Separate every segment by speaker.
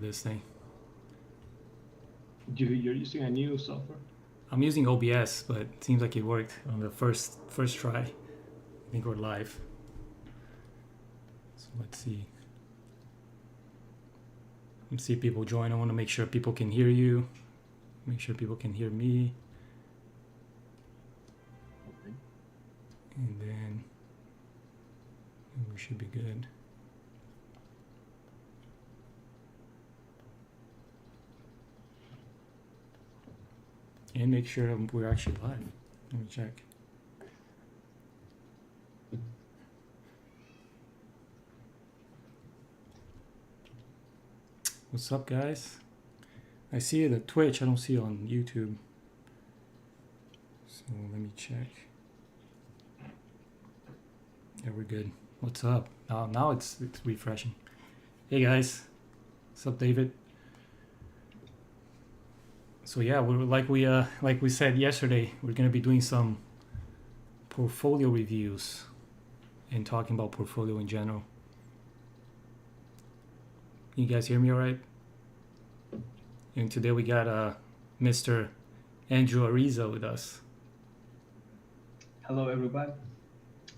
Speaker 1: this thing.
Speaker 2: You're using a new software?
Speaker 1: I'm using OBS, but it seems like it worked on the first try. I think we're live. So let's see. Let's see if people join. I want to make sure people can hear you. Make sure people can hear me.
Speaker 2: Okay.
Speaker 1: And then we should be good. And make sure we're actually live. Let me check. What's up, guys? I see it at Twitch. I don't see it on YouTube. So let me check. Yeah, we're good. What's up? Now it's refreshing. Hey guys, what's up, David? So yeah, we're like we said yesterday, we're gonna be doing some portfolio reviews and talking about portfolio in general. You guys hear me all right? And today we got Mr. Andrew Ariza with us.
Speaker 2: Hello, everybody.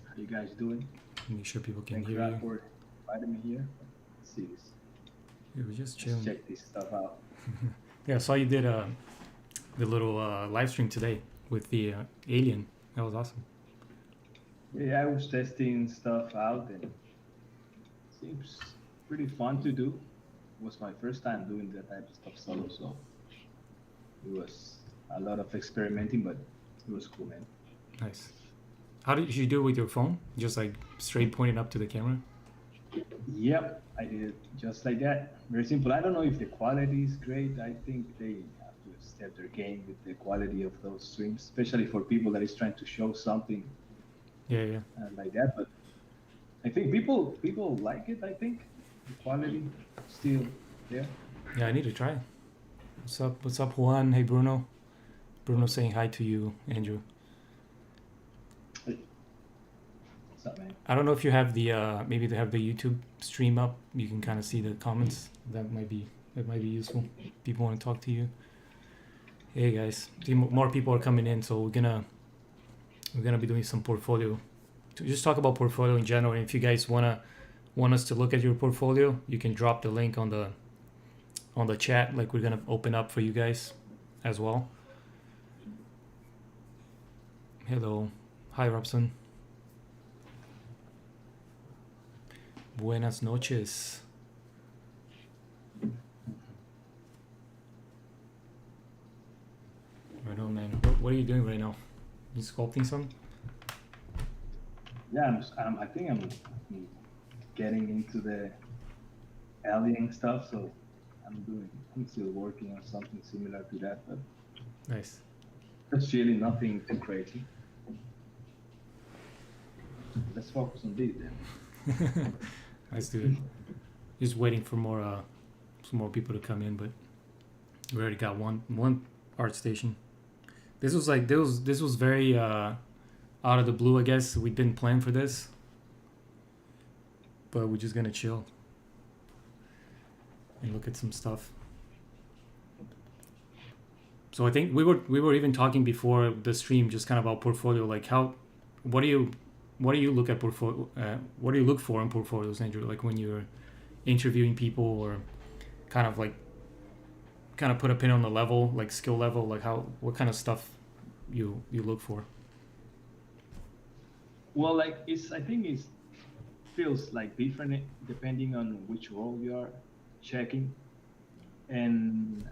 Speaker 2: How you guys doing?
Speaker 1: Make sure people can hear
Speaker 2: Thank
Speaker 1: you.
Speaker 2: for inviting me here. Let's see this.
Speaker 1: Yeah, we're just chilling.
Speaker 2: Let's check this stuff out.
Speaker 1: Yeah, I saw you did the little live stream today with the alien. That was awesome.
Speaker 2: Yeah, I was testing stuff out and it seems pretty fun to do. It was my first time doing that type of stuff solo, so it was a lot of experimenting, but it was cool, man.
Speaker 1: Nice. How did you do it with your phone? Just like straight pointing up to the camera?
Speaker 2: Yep, I did it just like that. Very simple. I don't know if the quality is great. I think they have to step their game with the quality of those streams, especially for people that is trying to show something
Speaker 1: Yeah.
Speaker 2: like that. But I think people like it. I think the quality still there.
Speaker 1: Yeah, I need to try. What's up, Juan? Hey, Bruno. Bruno saying hi to you, Andrew.
Speaker 2: What's up, man?
Speaker 1: I don't know if you have the maybe they have the YouTube stream up. You can kind of see the comments. That might be useful. People want to talk to you. Hey guys, more people are coming in, so we're gonna be doing some portfolio. To just talk about portfolio in general. And if you guys want us to look at your portfolio, you can drop the link on the chat. Like we're gonna open up for you guys as well. Hello, hi Robson. Buenas noches. Right on, man. What are you doing right now? You sculpting some?
Speaker 2: Yeah, I think I'm getting into the alien stuff, so I'm still working on something similar to that, but
Speaker 1: Nice.
Speaker 2: it's really nothing too crazy. Let's focus on this then.
Speaker 1: Let's do it. Just waiting for some more people to come in, but we already got one art station. This was very out of the blue, I guess. We didn't plan for this, but we're just gonna chill and look at some stuff. So I think we were even talking before the stream, just kind of about portfolio. Like what do you look at portfolio? What do you look for in portfolios, Andrew? Like when you're interviewing people, or kind of put a pin on the level, like skill level, like what kind of stuff you look for?
Speaker 2: Well, like I think it feels like different depending on which role you are checking, and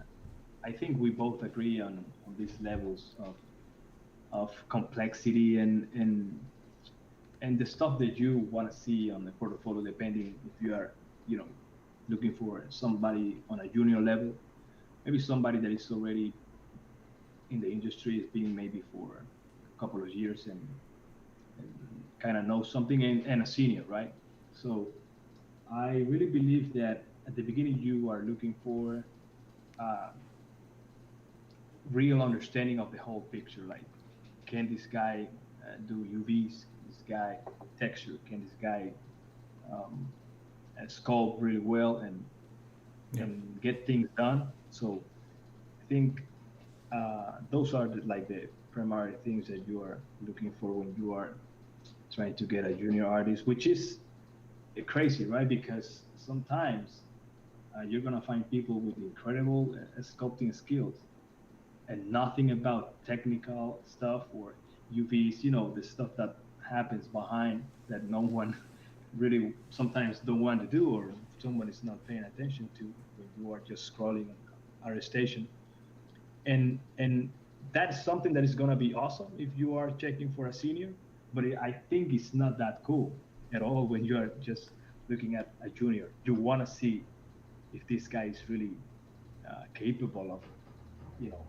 Speaker 2: I think we both agree on these levels of complexity and the stuff that you want to see on the portfolio, depending if you are, looking for somebody on a junior level, maybe somebody that is already in the industry, has been maybe for a couple of years and kind of knows something, and a senior, right? So I really believe that at the beginning you are looking for real understanding of the whole picture. Like, can this guy do UVs? Can this guy texture? Can this guy sculpt really well?
Speaker 1: Yeah.
Speaker 2: and get things done. So I think those are like the primary things that you are looking for when you are trying to get a junior artist, which is crazy, right? Because sometimes you're gonna find people with incredible sculpting skills and nothing about technical stuff or UVs, the stuff that happens behind that no one really sometimes don't want to do, or someone is not paying attention to when you are just scrolling on ArtStation. And that's something that is going to be awesome if you are checking for a senior, but I think it's not that cool at all when you are just looking at a junior. You want to see if this guy is really capable of you know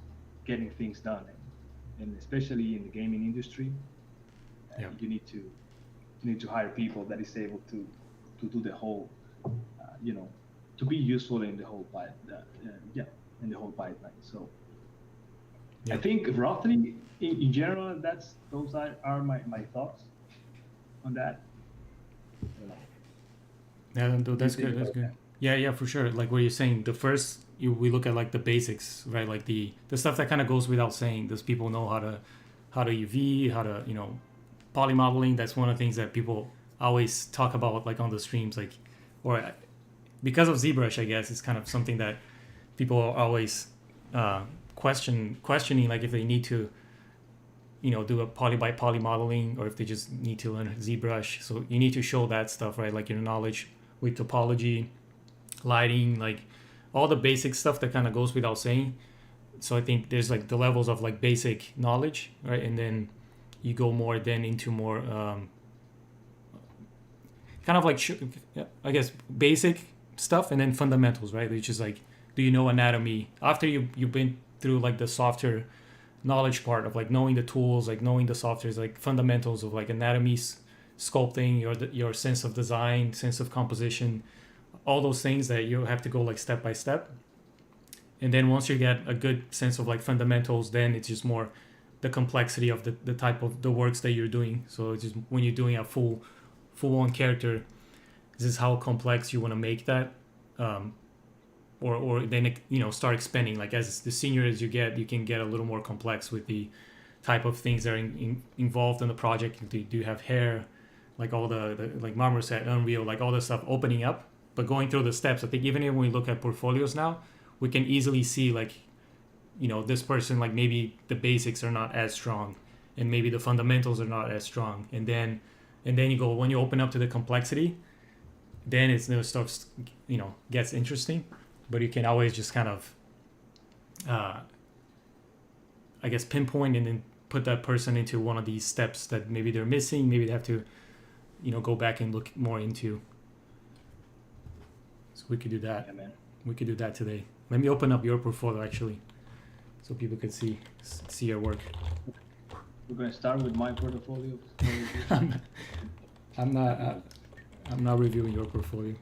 Speaker 2: getting things done, and especially in the gaming industry,
Speaker 1: Yeah.
Speaker 2: you need to hire people that is able to do the whole to be useful in the whole in the whole pipeline. So I
Speaker 1: Yeah.
Speaker 2: think roughly in general, those are my thoughts on that. I don't know.
Speaker 1: Yeah,
Speaker 2: What do you
Speaker 1: that's
Speaker 2: think
Speaker 1: good. That's
Speaker 2: about
Speaker 1: good.
Speaker 2: that?
Speaker 1: Yeah, for sure. Like what you're saying, the first we look at like the basics, right? Like the stuff that kind of goes without saying. Those people know how to UV, how to poly modeling. That's one of the things that people always talk about, like on the streams, like or because of ZBrush, I guess it's kind of something that people are always questioning, like if they need to do a poly by poly modeling or if they just need to learn ZBrush. So you need to show that stuff, right? Like your knowledge with topology, lighting, like all the basic stuff that kind of goes without saying. So I think there's like the levels of like basic knowledge, right? And then you go more then into more kind of like I guess basic stuff, and then fundamentals, right? Which is like, do you know anatomy after you've been through like the softer knowledge part of like knowing the tools, like knowing the softwares, like fundamentals of like anatomy, sculpting, your sense of design, sense of composition, all those things that you have to go like step by step. And then once you get a good sense of like fundamentals, then it's just more the complexity of the type of the works that you're doing. So it's just when you're doing a full on character, this is how complex you want to make that. Or then start expanding, like as the senior as you get, you can get a little more complex with the type of things that are involved in the project. Do you have hair, like all the like Marmor set, Unreal, like all the stuff opening up. But going through the steps, I think even when we look at portfolios now, we can easily see like this person, like maybe the basics are not as strong and maybe the fundamentals are not as strong, and then you go, when you open up to the complexity, then it's stuff gets interesting. But you can always just kind of I guess pinpoint and then put that person into one of these steps that maybe they're missing, maybe they have to go back and look more into. So we could do that.
Speaker 2: Yeah, man.
Speaker 1: We could do that today. Let me open up your portfolio actually, so people can see your work.
Speaker 2: We're gonna start with my portfolio.
Speaker 1: I'm not reviewing your portfolio.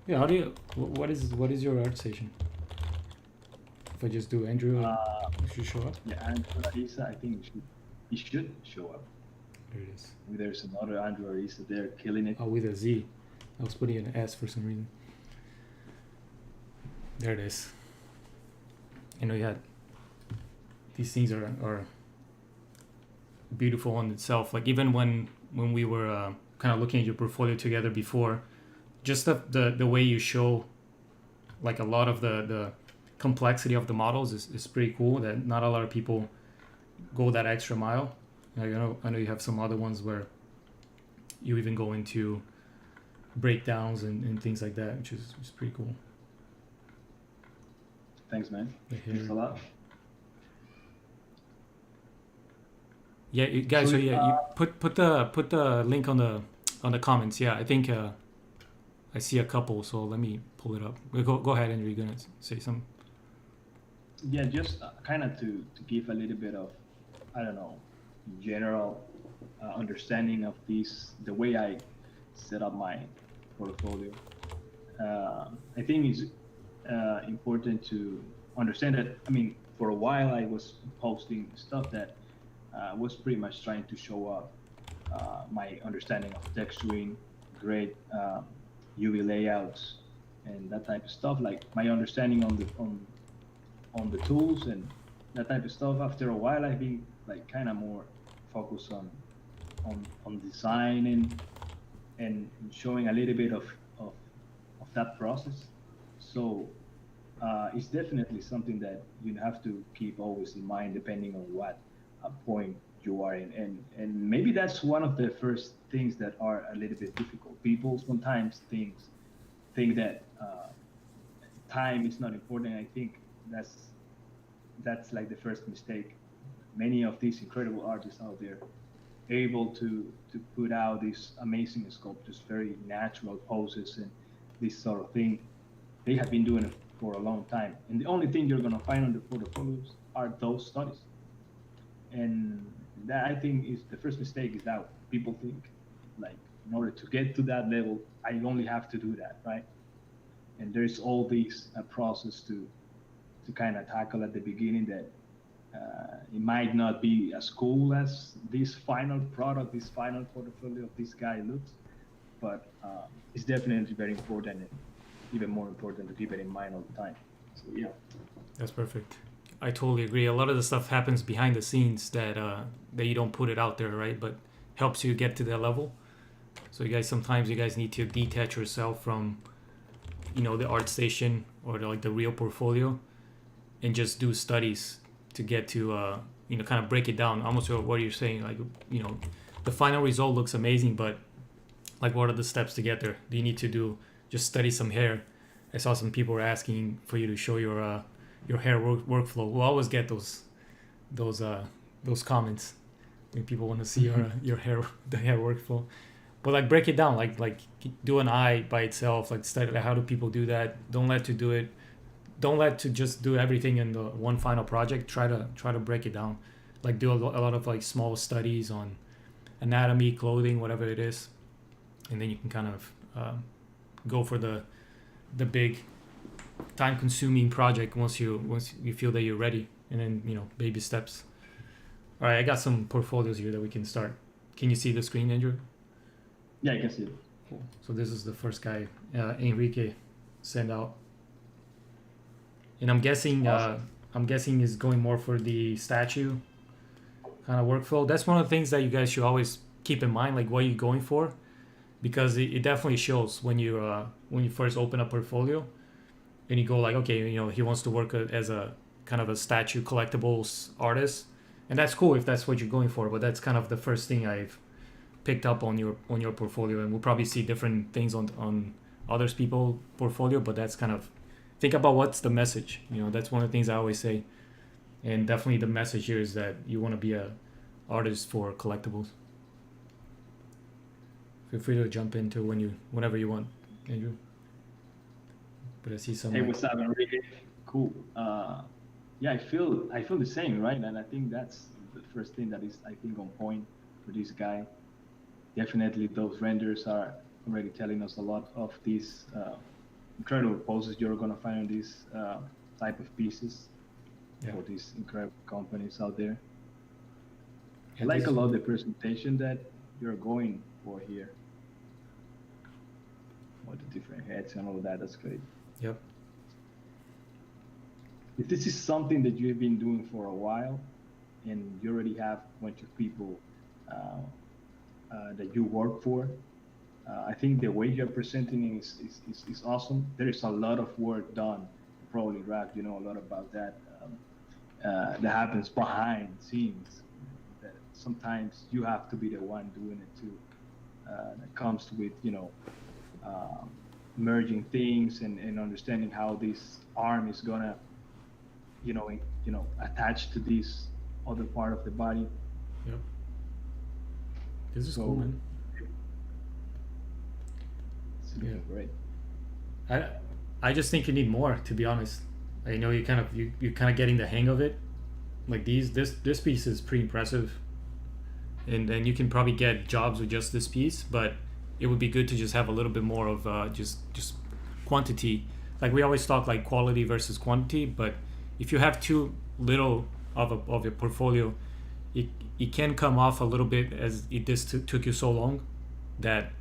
Speaker 1: Yeah, how do you? What is your art station? If I just do Andrew, it should show up.
Speaker 2: Yeah, Andrew Arisa, I think he should show up.
Speaker 1: There it is.
Speaker 2: Maybe there's another Andrew Arisa there killing it.
Speaker 1: Oh, with a Z. I was putting an S for some reason. There it is. You had these things are beautiful in itself. Like even when we were kind of looking at your portfolio together before, just the way you show like a lot of the complexity of the models is pretty cool, that not a lot of people go that extra mile. Like, I know you have some other ones where you even go into breakdowns and things like that, which is pretty cool.
Speaker 2: Thanks, man. Thanks a lot.
Speaker 1: Yeah, guys. So yeah, you put the link on the comments. Yeah, I think I see a couple. So let me pull it up. Go ahead, Enrique. You're gonna say something.
Speaker 2: Yeah, just kind of to give a little bit of, I don't know, general understanding of the way I set up my portfolio. I think it's important to understand that, I mean, for a while I was posting stuff that was pretty much trying to show up my understanding of texturing, great UV layouts, and that type of stuff. Like my understanding on the tools and that type of stuff. After a while, I've been like kind of more focused on designing and showing a little bit of that process. So it's definitely something that you have to keep always in mind, depending on what point you are in, and maybe that's one of the first things that are a little bit difficult. People sometimes think that time is not important. I think that's like the first mistake. Many of these incredible artists out there able to put out these amazing sculptures, very natural poses, and this sort of thing. They have been doing it for a long time, and the only thing you're gonna find on the portfolios are those studies. And that I think is the first mistake is that people think like in order to get to that level, I only have to do that, right? And there's all these process to kind of tackle at the beginning that it might not be as cool as this final product, this final portfolio of this guy looks, but it's definitely very important and even more important to keep it in mind all the time. So yeah.
Speaker 1: That's perfect. I totally agree. A lot of the stuff happens behind the scenes that you don't put it out there, right? But helps you get to that level. So sometimes you guys need to detach yourself from, the ArtStation or the real portfolio, and just do studies to get to, kind of break it down. Almost what you're saying, the final result looks amazing, but like what are the steps to get there? Do you need to just study some hair? I saw some people were asking for you to show your hair workflow. We'll always get those comments when people want to see your hair, the hair workflow. But like break it down, like do an eye by itself, like study how do people do that. Don't let to just do everything in the one final project. Try to break it down, like do a lot of like small studies on anatomy, clothing, whatever it is, and then you can kind of go for the big time-consuming project once you feel that you're ready, and then baby steps. All right, I got some portfolios here that we can start. Can you see the screen, Andrew?
Speaker 2: Yeah, I can see it.
Speaker 1: Cool. So this is the first guy, Enrique, sent out, and I'm guessing is going more for the statue kind of workflow. That's one of the things that you guys should always keep in mind, like what you're going for, because it definitely shows when you first open a portfolio and you go like, okay, he wants to work as a kind of a statue collectibles artist, and that's cool if that's what you're going for. But that's kind of the first thing I've picked up on your portfolio, and we'll probably see different things on others people portfolio. But that's kind of, think about what's the message. That's one of the things I always say, and definitely the message here is that you want to be a artist for collectibles. Feel free to jump into whenever you want, Andrew. But I see some.
Speaker 2: Hey, what's up, Enrique? Cool. Yeah, I feel the same, right? And I think that's the first thing that is, I think, on point for this guy. Definitely, those renders are already telling us a lot of these incredible poses you're gonna find on these type of pieces for these incredible companies out there. I like a lot the presentation that you're going for here. All the different heads and all that. That's great.
Speaker 1: Yep.
Speaker 2: If this is something that you've been doing for a while, and you already have a bunch of people that you work for, I think the way you're presenting is awesome. There is a lot of work done. Probably, Raf, you know a lot about that. That happens behind the scenes. That sometimes you have to be the one doing it too. That comes with merging things and understanding how this arm is gonna attach to this other part of the body.
Speaker 1: Yep. This is cool, man.
Speaker 2: Yeah, great.
Speaker 1: I just think you need more, to be honest. I know you're kind of getting the hang of it. Like this piece is pretty impressive, and then you can probably get jobs with just this piece, but it would be good to just have a little bit more of just quantity. Like we always talk like quality versus quantity, but if you have too little of your portfolio, it can come off a little bit as it just took you so long that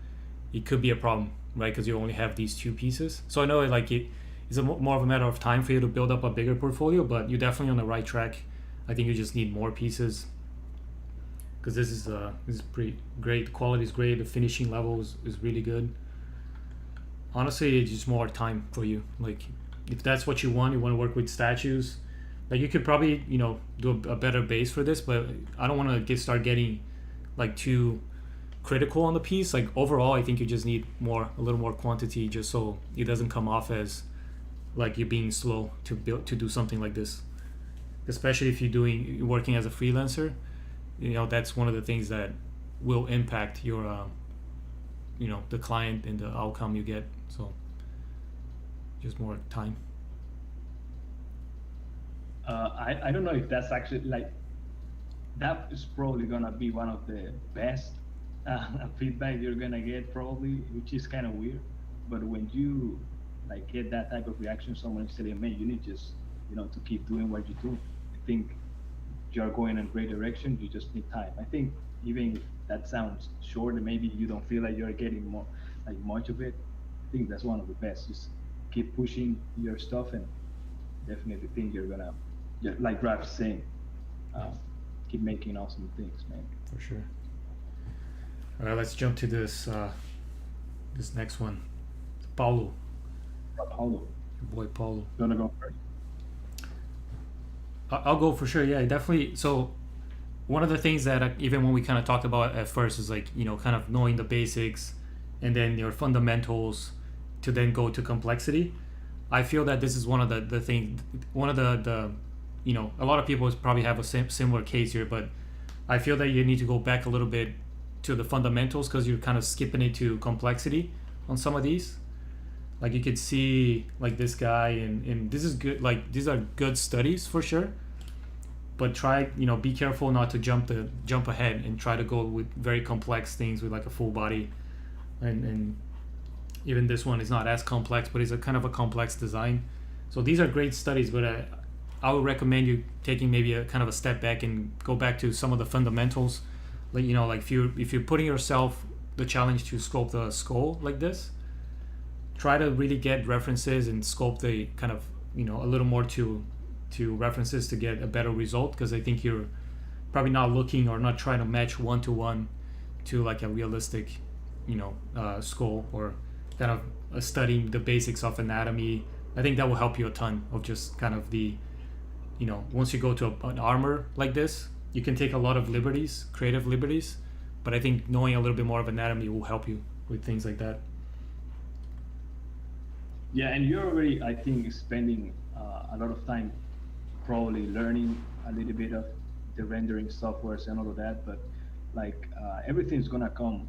Speaker 1: it could be a problem right? Because you only have these two pieces. So I know it's more of a matter of time for you to build up a bigger portfolio, but you're definitely on the right track. I think you just need more pieces because this is pretty great. The quality is great. The finishing level is really good. Honestly, it's just more time for you. Like, if that's what you want to work with statues. Like, you could probably do a better base for this, but I don't want to start getting like too critical on the piece. Like, overall, I think you just need a little more quantity, just so it doesn't come off as like you're being slow to do something like this. Especially if you're working as a freelancer, that's one of the things that will impact your the client and the outcome you get. So just more time.
Speaker 2: I don't know if that's actually like, that is probably gonna be one of the best feedback you're gonna get, probably, which is kind of weird. But when you like get that type of reaction, someone is telling, man, you need just to keep doing what you do. I think you're going in a great direction. You just need time. I think even if that sounds short and maybe you don't feel like you're getting more like much of it, I think that's one of the best. Just keep pushing your stuff, and definitely think you're gonna, like Rap's saying, keep making awesome things, man.
Speaker 1: For sure. All right, let's jump to this next one. Paulo.
Speaker 2: Paulo.
Speaker 1: Your boy Paulo.
Speaker 2: You wanna go first?
Speaker 1: I'll go for sure. Yeah, definitely. So one of the things that even when we kind of talked about at first is like, kind of knowing the basics and then your fundamentals to then go to complexity. I feel that this is one of the things, one of the a lot of people probably have a similar case here, but I feel that you need to go back a little bit to the fundamentals because you're kind of skipping it to complexity on some of these. Like, you could see like this guy, and this is good. Like, these are good studies for sure, but try, be careful not to jump ahead and try to go with very complex things with like a full body, and even this one is not as complex, but it's a kind of a complex design. So these are great studies, but I would recommend you taking maybe a kind of a step back and go back to some of the fundamentals. Like, like if you're putting yourself the challenge to sculpt the skull like this, try to really get references and sculpt the kind of, a little more to references to get a better result, because I think you're probably not looking or not trying to match one-to-one to like a realistic, skull, or kind of studying the basics of anatomy. I think that will help you a ton of just kind of the, once you go to an armor like this, you can take a lot of creative liberties, but I think knowing a little bit more of anatomy will help you with things like that.
Speaker 2: Yeah, and you're already, I think, spending a lot of time probably learning a little bit of the rendering softwares and all of that, but like everything's gonna come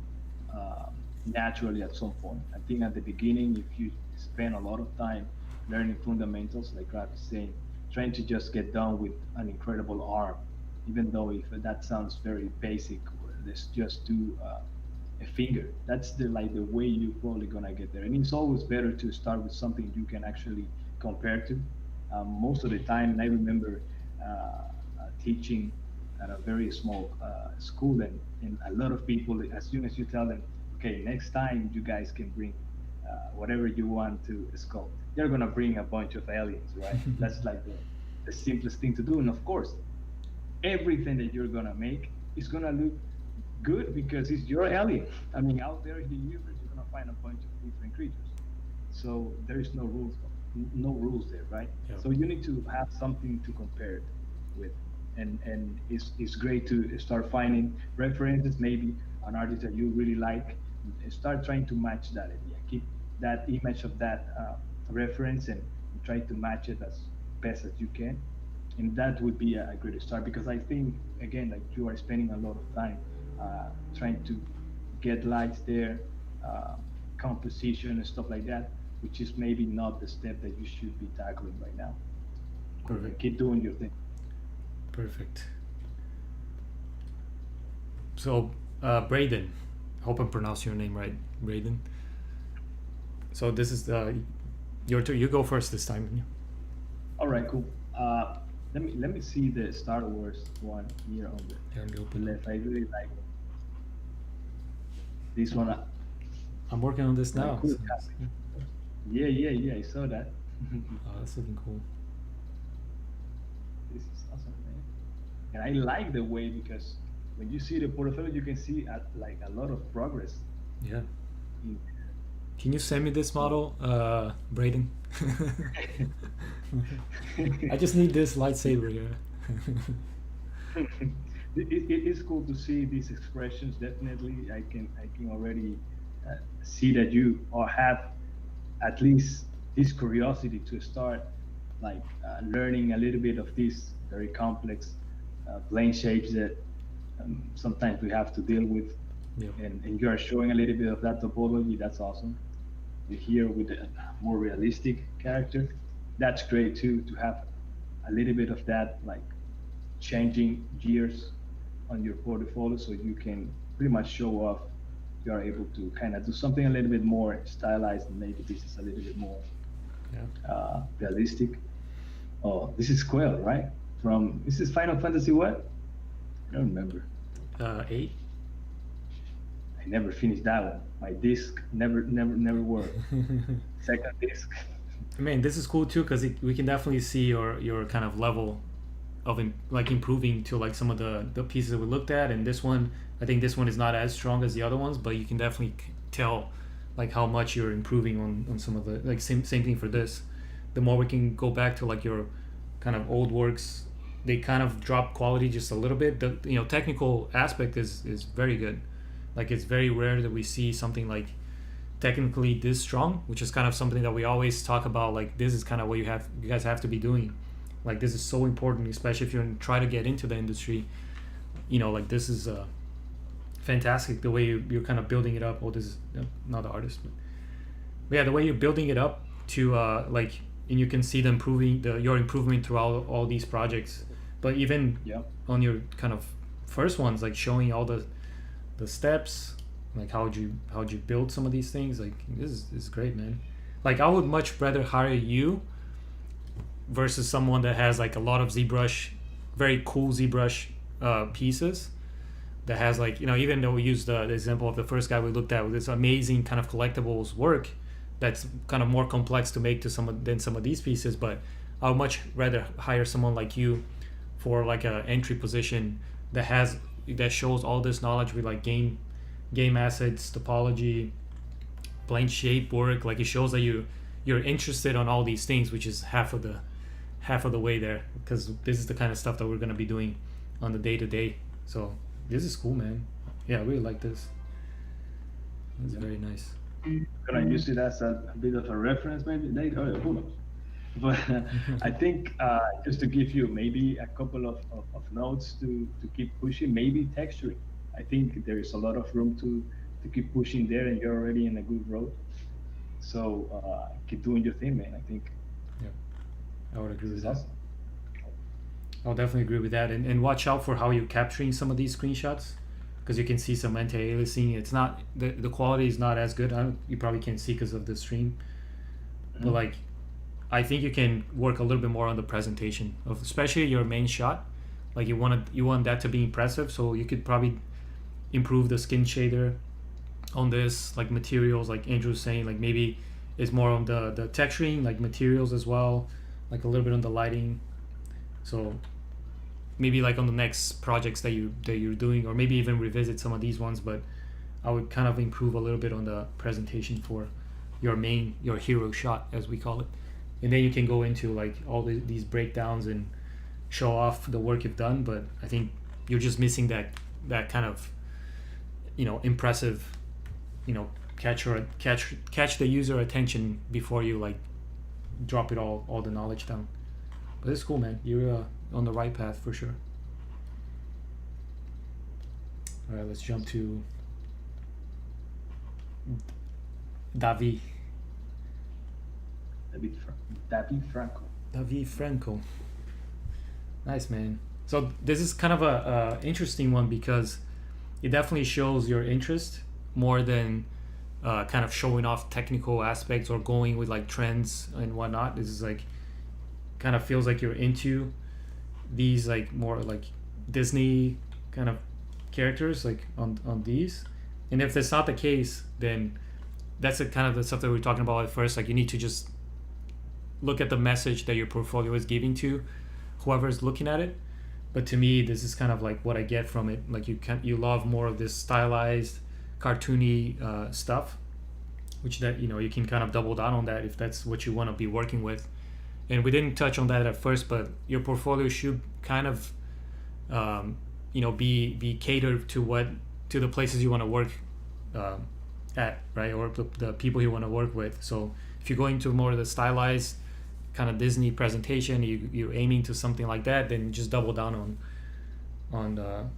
Speaker 2: naturally at some point. I think at the beginning, if you spend a lot of time learning fundamentals, like Rap is saying, trying to just get done with an incredible arm, even though if that sounds very basic, let's just do a finger. That's the way you're probably gonna get there. And it's always better to start with something you can actually compare to. Most of the time, and I remember teaching at a very small school, and a lot of people, as soon as you tell them, okay, next time you guys can bring whatever you want to sculpt, they're gonna bring a bunch of aliens, right? That's like the simplest thing to do. And of course, everything that you're gonna make is gonna look good because it's your alien. I mean, out there in the universe, you're gonna find a bunch of different creatures. So there is no rules there, right?
Speaker 1: Yeah.
Speaker 2: So you need to have something to compare it with, and it's great to start finding references, maybe an artist that you really like, and start trying to match that idea. Keep that image of that reference and try to match it as best as you can, and that would be a great start. Because I think, again, like, you are spending a lot of time trying to get lights there, composition and stuff like that, which is maybe not the step that you should be tackling right now.
Speaker 1: Perfect.
Speaker 2: Keep doing your thing.
Speaker 1: Perfect. So, Brayden, hope I'm pronouncing your name right, Brayden. So this is your turn. You go first this time.
Speaker 2: All right, cool. Let me see the Star Wars one here on the left. I really like this one.
Speaker 1: I'm working on this
Speaker 2: Like
Speaker 1: now.
Speaker 2: cool.
Speaker 1: So,
Speaker 2: Yeah. I saw that.
Speaker 1: oh, that's looking cool.
Speaker 2: This is awesome, man. And I like the way because when you see the portfolio, you can see like a lot of progress.
Speaker 1: Yeah.
Speaker 2: In,
Speaker 1: Can you send me this model, Brayden? I just need this lightsaber here.
Speaker 2: it is cool to see these expressions. Definitely, I can already see that you or have at least this curiosity to start like learning a little bit of these very complex plane shapes that sometimes we have to deal with,
Speaker 1: Yep.
Speaker 2: and you are showing a little bit of that topology. That's awesome. You're here with a more realistic character. That's great too, to have a little bit of that, like changing gears on your portfolio, so you can pretty much show off. You are able to kind of do something a little bit more stylized and make this is a little bit more
Speaker 1: Yeah.
Speaker 2: realistic. Oh, this is Quail, right? From this is Final Fantasy what? I don't remember.
Speaker 1: 8.
Speaker 2: I never finished that one. My disc never worked. Second disc.
Speaker 1: I mean, this is cool too because we can definitely see your kind of level of like improving to like some of the pieces that we looked at, and this one, I think this one is not as strong as the other ones, but you can definitely tell like how much you're improving on some of the like same thing for this. The more we can go back to like your kind of old works, they kind of drop quality just a little bit. The technical aspect is very good. Like it's very rare that we see something like technically this strong, which is kind of something that we always talk about. Like this is kind of what you guys have to be doing. Like this is so important, especially if you're try to get into the industry. Like this is fantastic the way you're kind of building it up. Oh, this is not the artist, but yeah, the way you're building it up to like, and you can see your improvement throughout all these projects. But even on your kind of first ones, like showing all the steps, like how'd you build some of these things, like this is great, man. Like I would much rather hire you versus someone that has like a lot of ZBrush, very cool ZBrush pieces that has like, even though we used the example of the first guy we looked at with this amazing kind of collectibles work that's kind of more complex to make than some of these pieces, but I would much rather hire someone like you for like a entry position that shows all this knowledge with like game assets, topology, plane shape work. Like it shows that you're interested on all these things, which is half of the way there, because this is the kind of stuff that we're going to be doing on the day-to-day. So this is cool, man. Yeah, I really like this. It's very nice.
Speaker 2: Gonna use it as a bit of a reference maybe later. Oh, who knows? But I think just to give you maybe a couple of notes to keep pushing, maybe texturing. I think there is a lot of room to keep pushing there, and you're already in a good road. So keep doing your thing, man. I think.
Speaker 1: Yeah, I would agree with that.
Speaker 2: Awesome.
Speaker 1: I'll definitely agree with that, and watch out for how you're capturing some of these screenshots, because you can see some anti-aliasing. It's not the quality is not as good. You probably can't see because of the stream, but like I think you can work a little bit more on the presentation of especially your main shot. Like you want that to be impressive, so you could probably improve the skin shader on this, like materials, like Andrew's saying, like maybe it's more on the texturing, like materials as well, like a little bit on the lighting. So maybe like on the next projects that you're doing, or maybe even revisit some of these ones, but I would kind of improve a little bit on the presentation for your hero shot, as we call it. And then you can go into like all these breakdowns and show off the work you've done. But I think you're just missing that kind of impressive catch the user attention before you like drop it all the knowledge down. But it's cool, man. You're on the right path for sure. All right, let's jump to Davie. Davie Franco. Nice, man. So this is kind of a interesting one because it definitely shows your interest more than kind of showing off technical aspects or going with like trends and whatnot. This is like kind of feels like you're into these like more like Disney kind of characters like on these. And if that's not the case, then that's the kind of the stuff that we are talking about at first. Like you need to just look at the message that your portfolio is giving to whoever is looking at it. But to me, this is kind of like what I get from it. Like you love more of this stylized, cartoony stuff, which that you can kind of double down on that if that's what you want to be working with. And we didn't touch on that at first, but your portfolio should kind of be catered to the places you want to work at, right, or the people you want to work with. So if you're going to more of the stylized kind of Disney presentation, you're aiming to something like that, then just double down on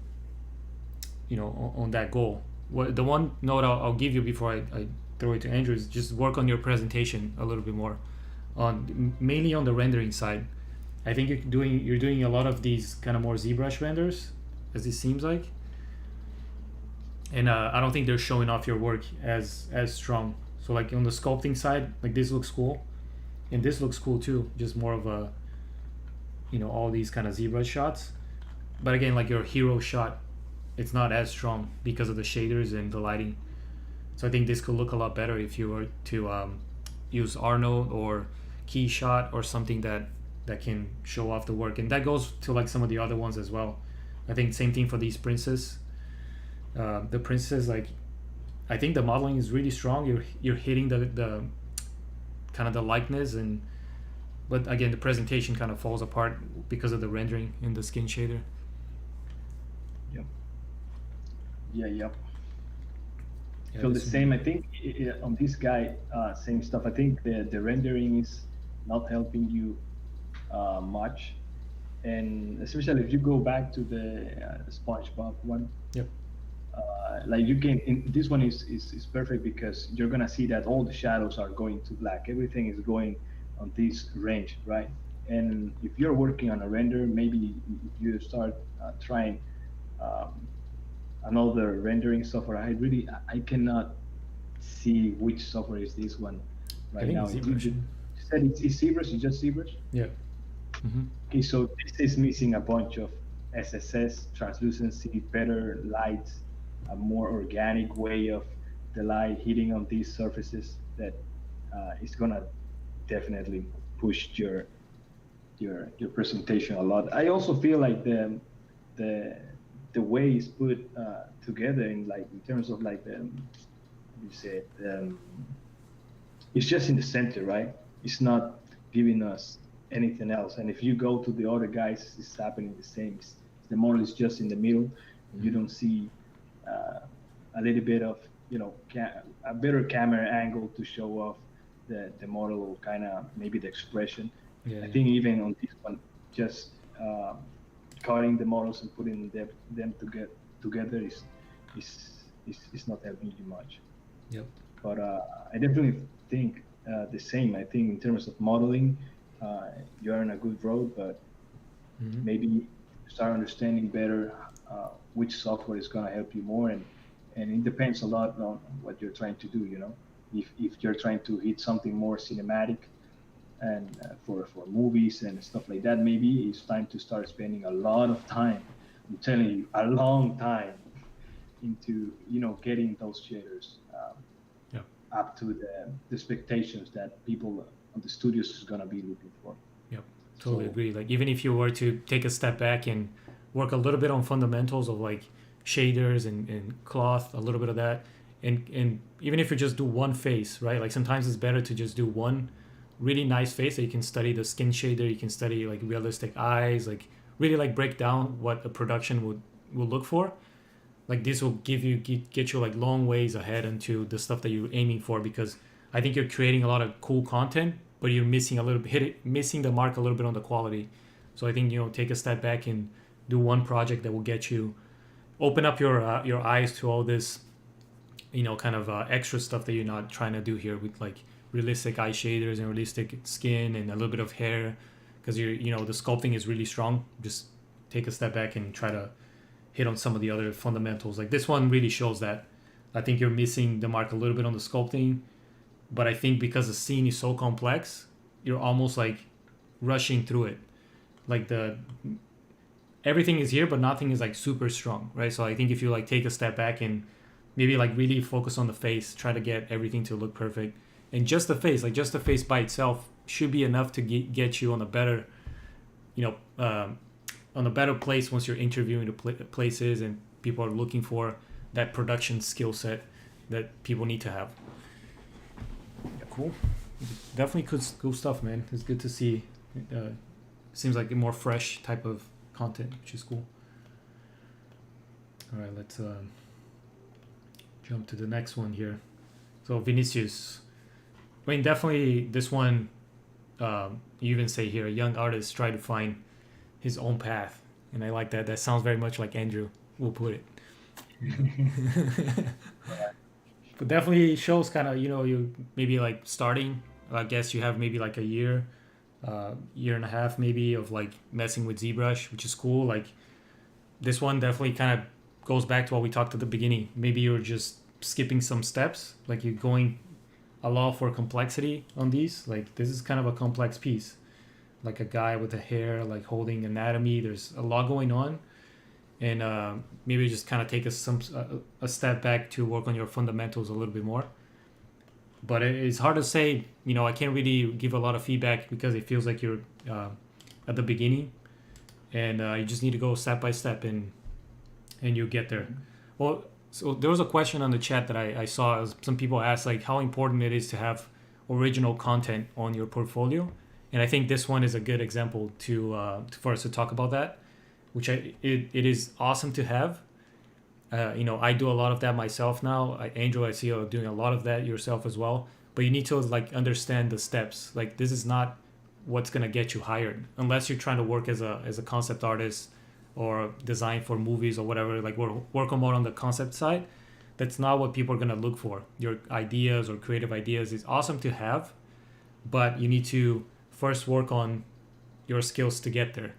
Speaker 1: that goal. The one note I'll give you before I throw it to Andrew is just work on your presentation a little bit more, mainly on the rendering side. I think you're doing a lot of these kind of more ZBrush renders, as it seems like, and I don't think they're showing off your work as strong. So like on the sculpting side, like this looks cool, and this looks cool too. Just more of a, all these kind of ZBrush shots. But again, like your hero shot, it's not as strong because of the shaders and the lighting. So I think this could look a lot better if you were to use Arnold or Key Shot or something that can show off the work. And that goes to like some of the other ones as well. I think same thing for these princess. The princess, like, I think the modeling is really strong. You're hitting the kind of the likeness, but again the presentation kind of falls apart because of the rendering in the skin shader.
Speaker 2: Yep. Yep. Feel the same. I think on this guy, same stuff. I think the rendering is not helping you much, and especially if you go back to the SpongeBob one.
Speaker 1: Yep.
Speaker 2: Like you can, this one is perfect because you're gonna see that all the shadows are going to black. Everything is going on this range, right? And if you're working on a render, maybe you start trying another rendering software. I cannot see which software is this one right now. You said it's ZBrush. It's just ZBrush.
Speaker 1: Yeah. Mm-hmm.
Speaker 2: Okay, so this is missing a bunch of SSS, translucency, better lights, a more organic way of the light hitting on these surfaces that is gonna definitely push your presentation a lot. I also feel like the way it's put together in terms of like it's just in the center, right? It's not giving us anything else. And if you go to the other guys, it's happening the same. The model is just in the middle. Mm-hmm. You don't see a little bit of a better camera angle to show off the model, or kind of maybe the expression. I think even on this one, just cutting the models and putting them together is not helping you much.
Speaker 1: Yep.
Speaker 2: But I definitely think the same. I think in terms of modeling, you're on a good road, but mm-hmm. maybe start understanding better which software is going to help you more, and it depends a lot on what you're trying to do. If you're trying to hit something more cinematic and for movies and stuff like that, maybe it's time to start spending a lot of time, I'm telling you, a long time into getting those shaders up to the expectations that people on the studios is going to be looking for.
Speaker 1: Yep, totally agree. Like even if you were to take a step back and work a little bit on fundamentals of like shaders and cloth, a little bit of that, and even if you just do one face, right? Like sometimes it's better to just do one really nice face that you can study the skin shader, you can study like realistic eyes, like really like break down what a production would look for. Like this will get you like long ways ahead into the stuff that you're aiming for, because I think you're creating a lot of cool content, but you're missing missing the mark a little bit on the quality. So I think take a step back and do one project that will get you open up your eyes to all this kind of extra stuff that you're not trying to do here with like realistic eye shaders and realistic skin and a little bit of hair, because the sculpting is really strong. Just take a step back and try to hit on some of the other fundamentals. Like this one really shows that. I think you're missing the mark a little bit on the sculpting, but I think because the scene is so complex, you're almost like rushing through it. Like everything is here, but nothing is like super strong, right? So I think if you like take a step back and maybe like really focus on the face, try to get everything to look perfect, and just the face, like just the face by itself should be enough to get you on a better, you know, on a better place once you're interviewing the places and people are looking for that production skill set that people need to have. Yeah, cool. Definitely cool stuff, man. It's good to see. Seems like a more fresh type of content, which is cool. All right, let's jump to the next one here. So Vinicius, I mean, definitely this one. You even say here, a young artist try to find his own path, and I like that. That sounds very much like Andrew will put it. But definitely shows kind of, you know, you maybe like starting. I guess you have maybe like a year and a half maybe of like messing with ZBrush, which is cool. Like this one definitely kind of goes back to what we talked at the beginning. Maybe you're just skipping some steps, like you're going a lot for complexity on these. Like this is kind of a complex piece, like a guy with a hair like holding anatomy. There's a lot going on, and maybe just kind of take a step back to work on your fundamentals a little bit more. But it's hard to say, you know, I can't really give a lot of feedback because it feels like you're at the beginning, and you just need to go step by step, and you get there. Well, so there was a question on the chat that I saw. Some people asked like how important it is to have original content on your portfolio, and I think this one is a good example for us to talk about that, which it is awesome to have. You know, I do a lot of that myself now. Angel, I see you doing a lot of that yourself as well. But you need to like understand the steps. Like this is not what's gonna get you hired unless you're trying to work as a concept artist or design for movies or whatever. Like work more on the concept side. That's not what people are gonna look for. Your ideas or creative ideas is awesome to have, but you need to first work on your skills to get there.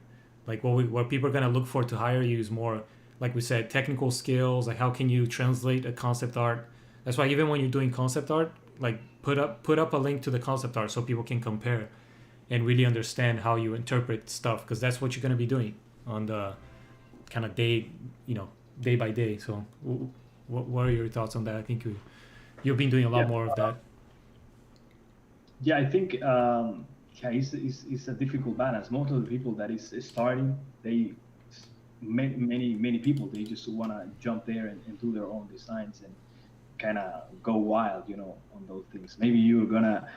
Speaker 1: Like what people are gonna look for to hire you is more, like we said, technical skills. Like how can you translate a concept art? That's why even when you're doing concept art, like put up a link to the concept art so people can compare and really understand how you interpret stuff, because that's what you're going to be doing on the kind of day by day. So what are your thoughts on that? I think you've been doing a lot more of that.
Speaker 2: Yeah, I think it's a difficult balance. Most of the people that is starting, many people, they just want to jump there and do their own designs and kind of go wild, you know, on those things. Maybe you're gonna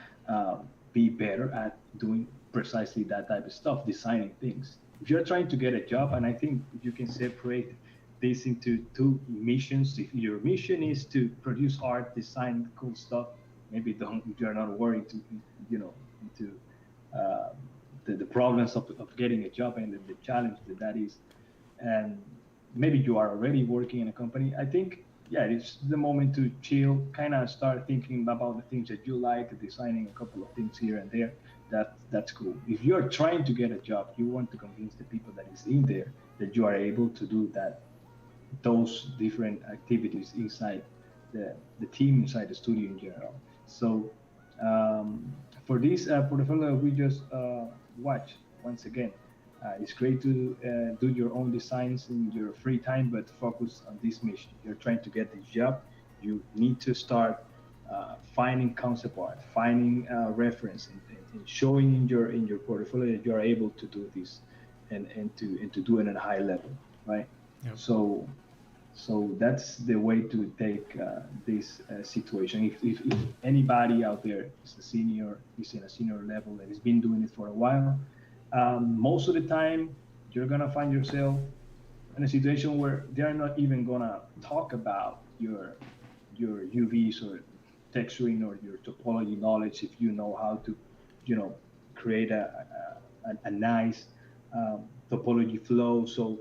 Speaker 2: be better at doing precisely that type of stuff, designing things. If you're trying to get a job, and I think you can separate this into two missions. If your mission is to produce art, design cool stuff, maybe you're not worried to, you know, into the problems of getting a job and the challenge that is. And maybe you are already working in a company. I think, yeah, it's the moment to chill, kind of start thinking about the things that you like, designing a couple of things here and there. That's cool. If you're trying to get a job, you want to convince the people that is in there that you are able to do those different activities inside the team, inside the studio in general. So for this portfolio we just watch once again, it's great to do your own designs in your free time, but focus on this mission. You're trying to get this job. You need to start finding concept art, finding reference, and showing in your portfolio that you are able to do this, and to do it at a high level, right? Yep. So that's the way to take this situation. If anybody out there is in a senior level and has been doing it for a while, most of the time you're gonna find yourself in a situation where they're not even gonna talk about your UVs or texturing or your topology knowledge if you know how to, you know, create a nice topology flow so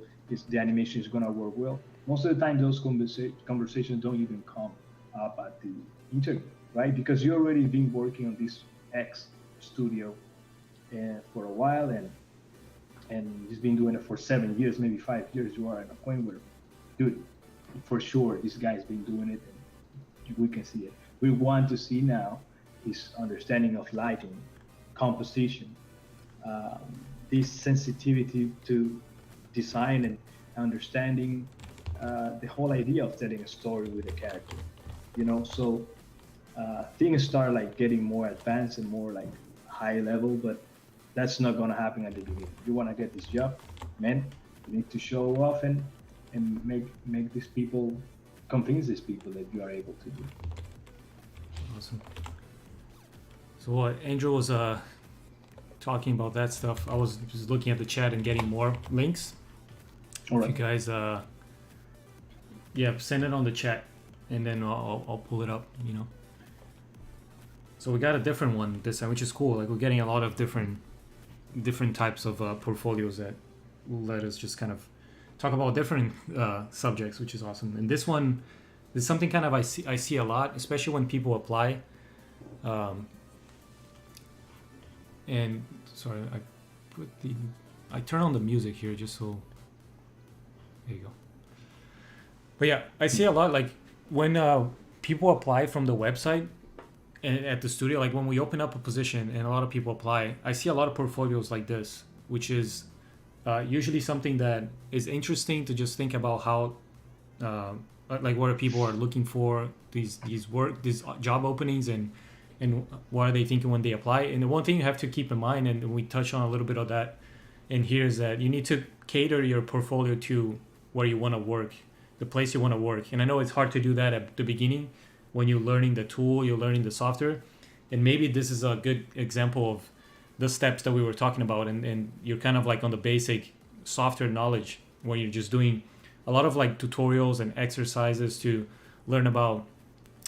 Speaker 2: the animation is gonna work well. Most of the time those conversations don't even come up at the interview, right? Because you already been working on this X studio for a while, and he's been doing it for 7 years, maybe 5 years. You are at a point where, dude, for sure this guy's been doing it, and we can see it. We want to see now his understanding of lighting, composition, this sensitivity to design and understanding the whole idea of telling a story with a character, you know. So things start like getting more advanced and more like high level, but that's not gonna happen at the beginning. You wanna get this job, man. You need to show off and make these people, convince these people that you are able to do.
Speaker 1: Awesome. So what Andrew was talking about that stuff, I was just looking at the chat and getting more links.
Speaker 2: All
Speaker 1: If
Speaker 2: right.
Speaker 1: you guys, yeah, send it on the chat, and then I'll pull it up. You know. So we got a different one this time, which is cool. Like we're getting a lot of different types of portfolios that will let us just kind of talk about different subjects, which is awesome. And this one is something kind of I see a lot, especially when people apply. And sorry, I turn on the music here just so. There you go. But yeah, I see a lot like when people apply from the website and at the studio, like when we open up a position and a lot of people apply, I see a lot of portfolios like this, which is usually something that is interesting to just think about how, like what people are looking for, these job openings, and what are they thinking when they apply. And the one thing you have to keep in mind, and we touch on a little bit of that in here, is that you need to cater your portfolio to where you want to work, the place you want to work. And I know it's hard to do that at the beginning when you're learning the tool, you're learning the software. And maybe this is a good example of the steps that we were talking about. And you're kind of like on the basic software knowledge when you're just doing a lot of like tutorials and exercises to learn about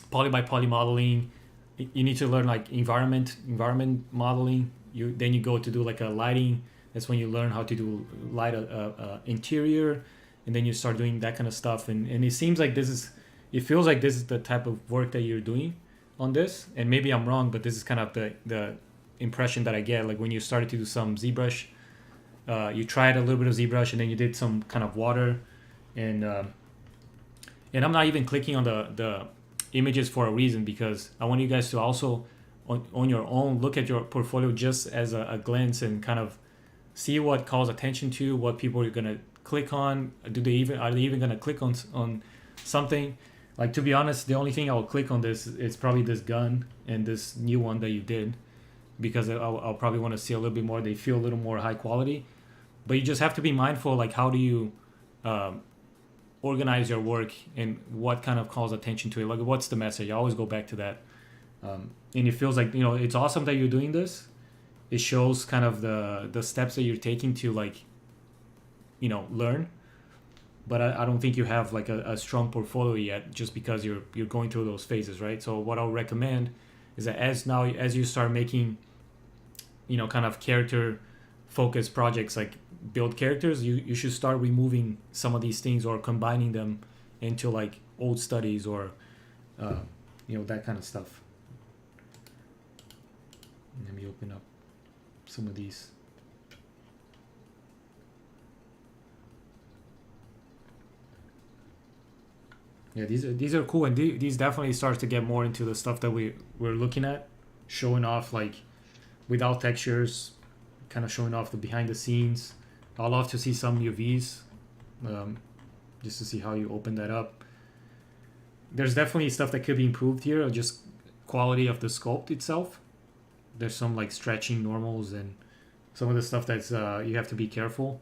Speaker 1: poly by poly modeling. You need to learn like environment modeling. Then you go to do like a lighting. That's when you learn how to do light interior, and then you start doing that kind of stuff. And it seems like it feels like this is the type of work that you're doing on this. And maybe I'm wrong, but this is kind of the impression that I get. Like when you started to do some ZBrush, you tried a little bit of ZBrush, and then you did some kind of water, and I'm not even clicking on the images for a reason, because I want you guys to also on your own look at your portfolio just as a glance and kind of see what calls attention to, what people are gonna click on. Are they even gonna click on something? Like, to be honest, the only thing I'll click on this is probably this gun and this new one that you did, because I'll probably want to see a little bit more. They feel a little more high quality, but you just have to be mindful, like how do you organize your work and what kind of calls attention to it. Like, what's the message? I always go back to that. And it feels like, it's awesome that you're doing this. It shows kind of the steps that you're taking to like, learn. But I don't think you have like a strong portfolio yet, just because you're going through those phases, right? So what I'll recommend is that as you start making, kind of character focused projects, like build characters, you should start removing some of these things or combining them into like old studies or that kind of stuff. Let me open up some of these. Yeah, these are cool, and these definitely start to get more into the stuff that we're looking at, showing off like without textures, kind of showing off the behind the scenes. I'd love to see some UVs, just to see how you open that up. There's definitely stuff that could be improved here, just quality of the sculpt itself. There's some like stretching normals and some of the stuff that's you have to be careful,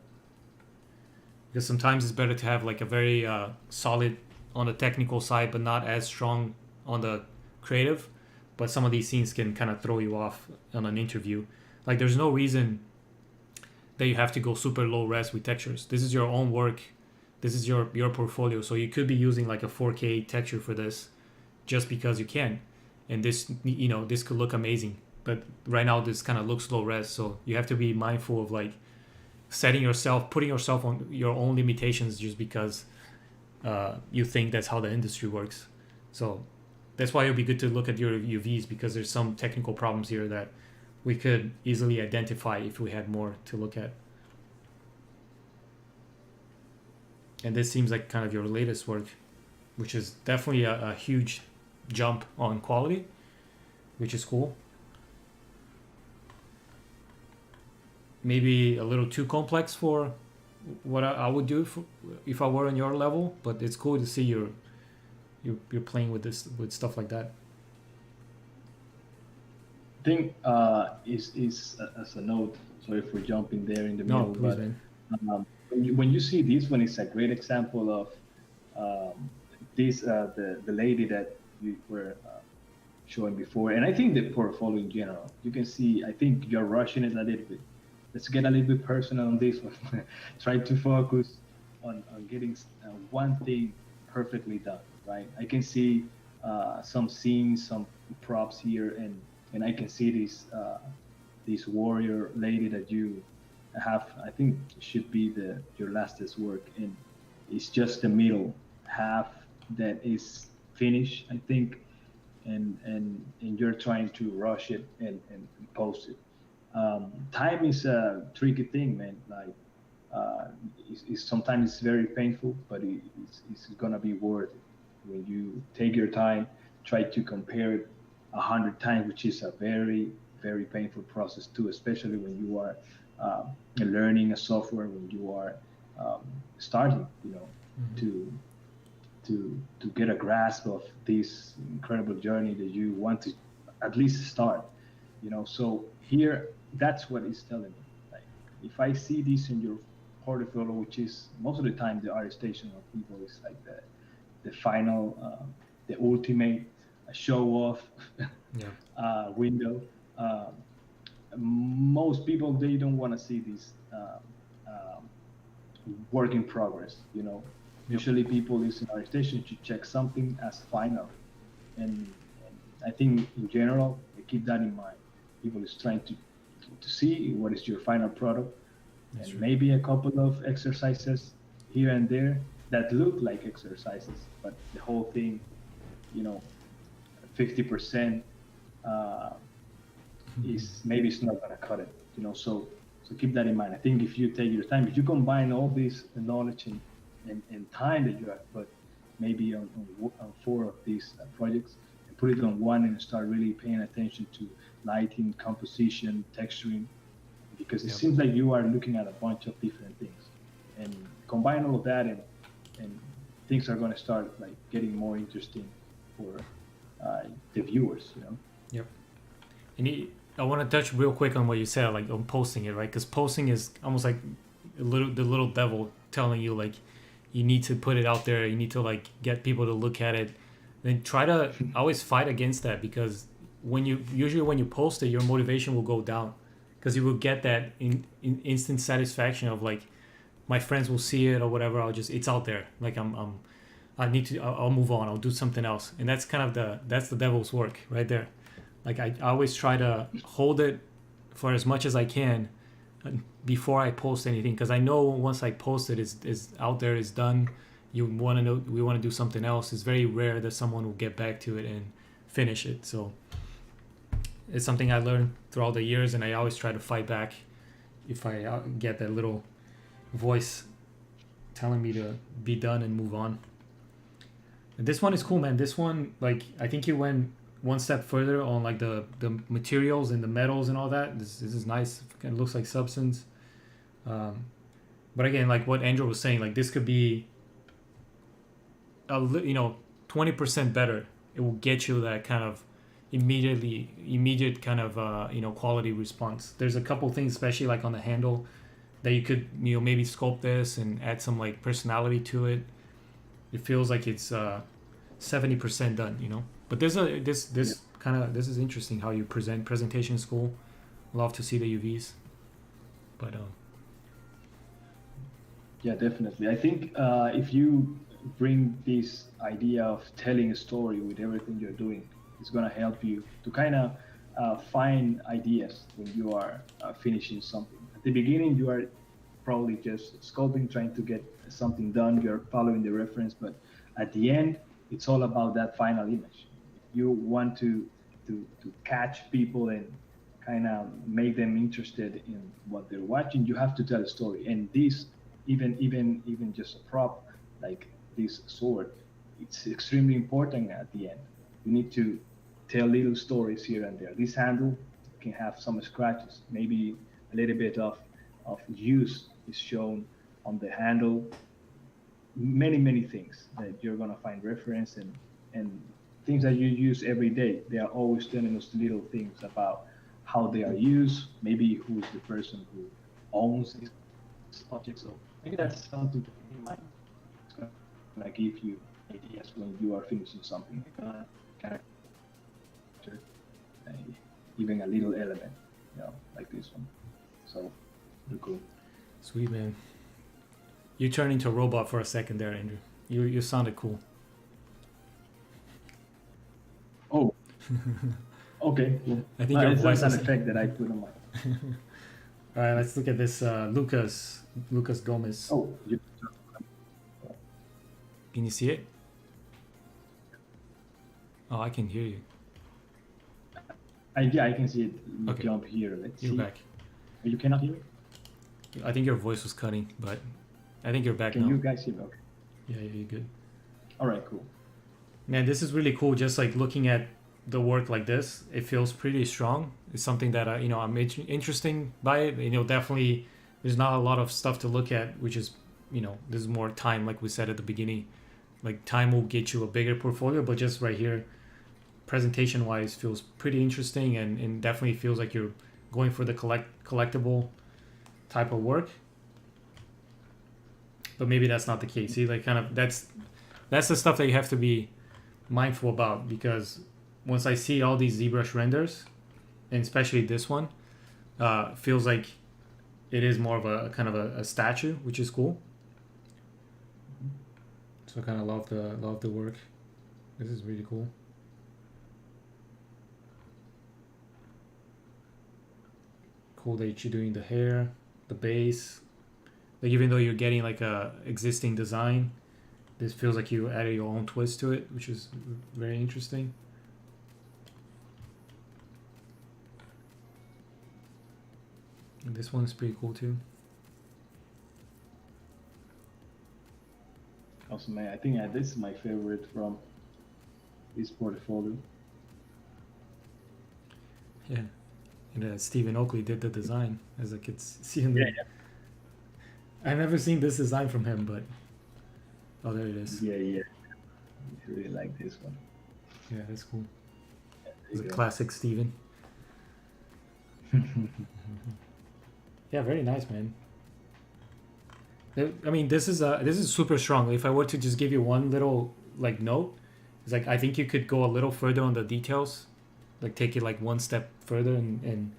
Speaker 1: because sometimes it's better to have like a very solid on the technical side, but not as strong on the creative. But some of these scenes can kind of throw you off on an interview. Like, there's no reason that you have to go super low res with textures. This is your own work. This is your portfolio. So you could be using like a 4K texture for this just because you can. And this, this could look amazing. But right now this kind of looks low res. So you have to be mindful of like putting yourself on your own limitations just because you think that's how the industry works. So that's why it would be good to look at your UVs, because there's some technical problems here that we could easily identify if we had more to look at. And this seems like kind of your latest work, which is definitely a huge jump on quality, which is cool. Maybe a little too complex for what I would do if I were on your level. But it's cool to see you're playing with stuff like that.
Speaker 2: I think is as a note. Sorry for jumping there in the
Speaker 1: No,
Speaker 2: middle,
Speaker 1: please,
Speaker 2: but
Speaker 1: man.
Speaker 2: when you see this one, it's a great example of this the lady that you were showing before, and I think the portfolio in general. You can see. I think you're rushing it a little bit. Let's get a little bit personal on this one. Try to focus on getting one thing perfectly done. Right. I can see some scenes, some props here, and I can see this warrior lady that you have. I think should be the your lastest work, and it's just the middle half that is finished. I think, and you're trying to rush it and post it. Time is a tricky thing, man. Like, sometimes it's very painful, but it's gonna be worth it when you take your time. Try to compare it 100 times, which is a very painful process too, especially when you are learning a software, when you are starting,
Speaker 1: Mm-hmm.
Speaker 2: to to get a grasp of this incredible journey that you want to at least start. So here, that's what it's telling me. Like, if I see this in your portfolio, which is most of the time the arrestation of people is like the final, the ultimate show off
Speaker 1: Yeah.
Speaker 2: window. Um, Most people, they don't want to see this work in progress.
Speaker 1: Yep.
Speaker 2: Usually people is in our station to check something as final, and I think in general they keep that in mind. People is trying to see what is your final product,
Speaker 1: That's
Speaker 2: and
Speaker 1: true.
Speaker 2: maybe a couple of exercises here and there that look like exercises, but the whole thing, you know 50% uh, is maybe it's not going to cut it. So keep that in mind. I think if you take your time, if you combine all this knowledge and time that you have put maybe on four of these projects, and put it on one and start really paying attention to lighting, composition, texturing, because it
Speaker 1: Yep.
Speaker 2: seems like you are looking at a bunch of different things, and combine all of that, and things are going to start like getting more interesting for the viewers.
Speaker 1: Yep. And I want to touch real quick on what you said, like on posting it, right? Because posting is almost like the little devil telling you like you need to put it out there. You need to like get people to look at it. Then try to always fight against that, because when you post it, your motivation will go down, because you will get that in instant satisfaction of like my friends will see it or whatever. It's out there. Like I need to. I'll move on. I'll do something else, and that's kind of that's the devil's work right there. Like I always try to hold it for as much as I can before I post anything, because I know once I post it, is out there, is done. You want to know, we want to do something else. It's very rare that someone will get back to it and finish it. So it's something I learned throughout the years, and I always try to fight back if I get that little voice telling me to be done and move on. And this one is cool, man. This one, like, I think you went one step further on like the materials and the metals and all that. This is nice. It looks like substance. Um, but again, like what Andrew was saying, like this could be 20% better. It will get you that kind of immediate kind of quality response. There's a couple things, especially like on the handle, that you could maybe sculpt this and add some like personality to it. It feels like it's 70% done. But there's this is interesting how you presentation school. Love to see the UVs, but
Speaker 2: Yeah, definitely. I think if you bring this idea of telling a story with everything you're doing, it's going to help you to kind of find ideas when you are finishing something. At the beginning, you are probably just sculpting, trying to get something done. You're following the reference, but at the end, it's all about that final image. If you want to catch people and kind of make them interested in what they're watching, you have to tell a story. And this, even just a prop like this sword, it's extremely important at the end. You need to tell little stories here and there. This handle can have some scratches, maybe a little bit of use is shown on the handle, many things that you're gonna find reference and things that you use every day. They are always telling us little things about how they are used, maybe who's the person who owns this object. So maybe that's something to keep in mind. It's gonna give you ideas when you are finishing something, character, uh, even a little element, like this one. So pretty cool.
Speaker 1: Sweet, man. You turned into a robot for a second there, Andrew. You sounded cool.
Speaker 2: Oh, okay, cool.
Speaker 1: I think your
Speaker 2: It's
Speaker 1: voice
Speaker 2: an
Speaker 1: is...
Speaker 2: effect that I put on my.
Speaker 1: All right, let's look at this Lucas Gomez.
Speaker 2: Oh,
Speaker 1: Can you see it? Oh, I can hear you.
Speaker 2: yeah, I can see it
Speaker 1: Okay.
Speaker 2: jump here. Let's
Speaker 1: You're
Speaker 2: see.
Speaker 1: back.
Speaker 2: You cannot hear it?
Speaker 1: I think your voice was cutting, but I think you're back
Speaker 2: Can
Speaker 1: now.
Speaker 2: you guys hear me? Okay.
Speaker 1: Yeah, you're good.
Speaker 2: All right, cool.
Speaker 1: Man, this is really cool. Just like looking at the work like this, it feels pretty strong. It's something that I'm interesting by it. Definitely, there's not a lot of stuff to look at, which is there's more time, like we said at the beginning. Like time will get you a bigger portfolio, but just right here, presentation wise, feels pretty interesting and definitely feels like you're going for the collectible type of work. But maybe that's not the case. See, like kind of that's the stuff that you have to be mindful about, because once I see all these ZBrush renders, and especially this one, feels like it is more of a kind of a statue, which is cool. So I kind of love the work. This is really cool. Cool that you're doing the hair, the base. Like even though you're getting like a existing design, this feels like you added your own twist to it, which is very interesting. And this one's pretty cool too.
Speaker 2: Awesome, man. I think this is my favorite from this portfolio.
Speaker 1: Yeah. And Stephen Oakley did the design, as I could see in the...
Speaker 2: Yeah.
Speaker 1: I've never seen this design from him, but... Oh, there it is.
Speaker 2: Yeah. I really like this one.
Speaker 1: Yeah, that's cool.
Speaker 2: There
Speaker 1: It's
Speaker 2: you
Speaker 1: a
Speaker 2: go.
Speaker 1: classic Stephen. Yeah, very nice, man. I mean, this is super strong. If I were to just give you one little like note, it's like I think you could go a little further on the details, like take it like one step further and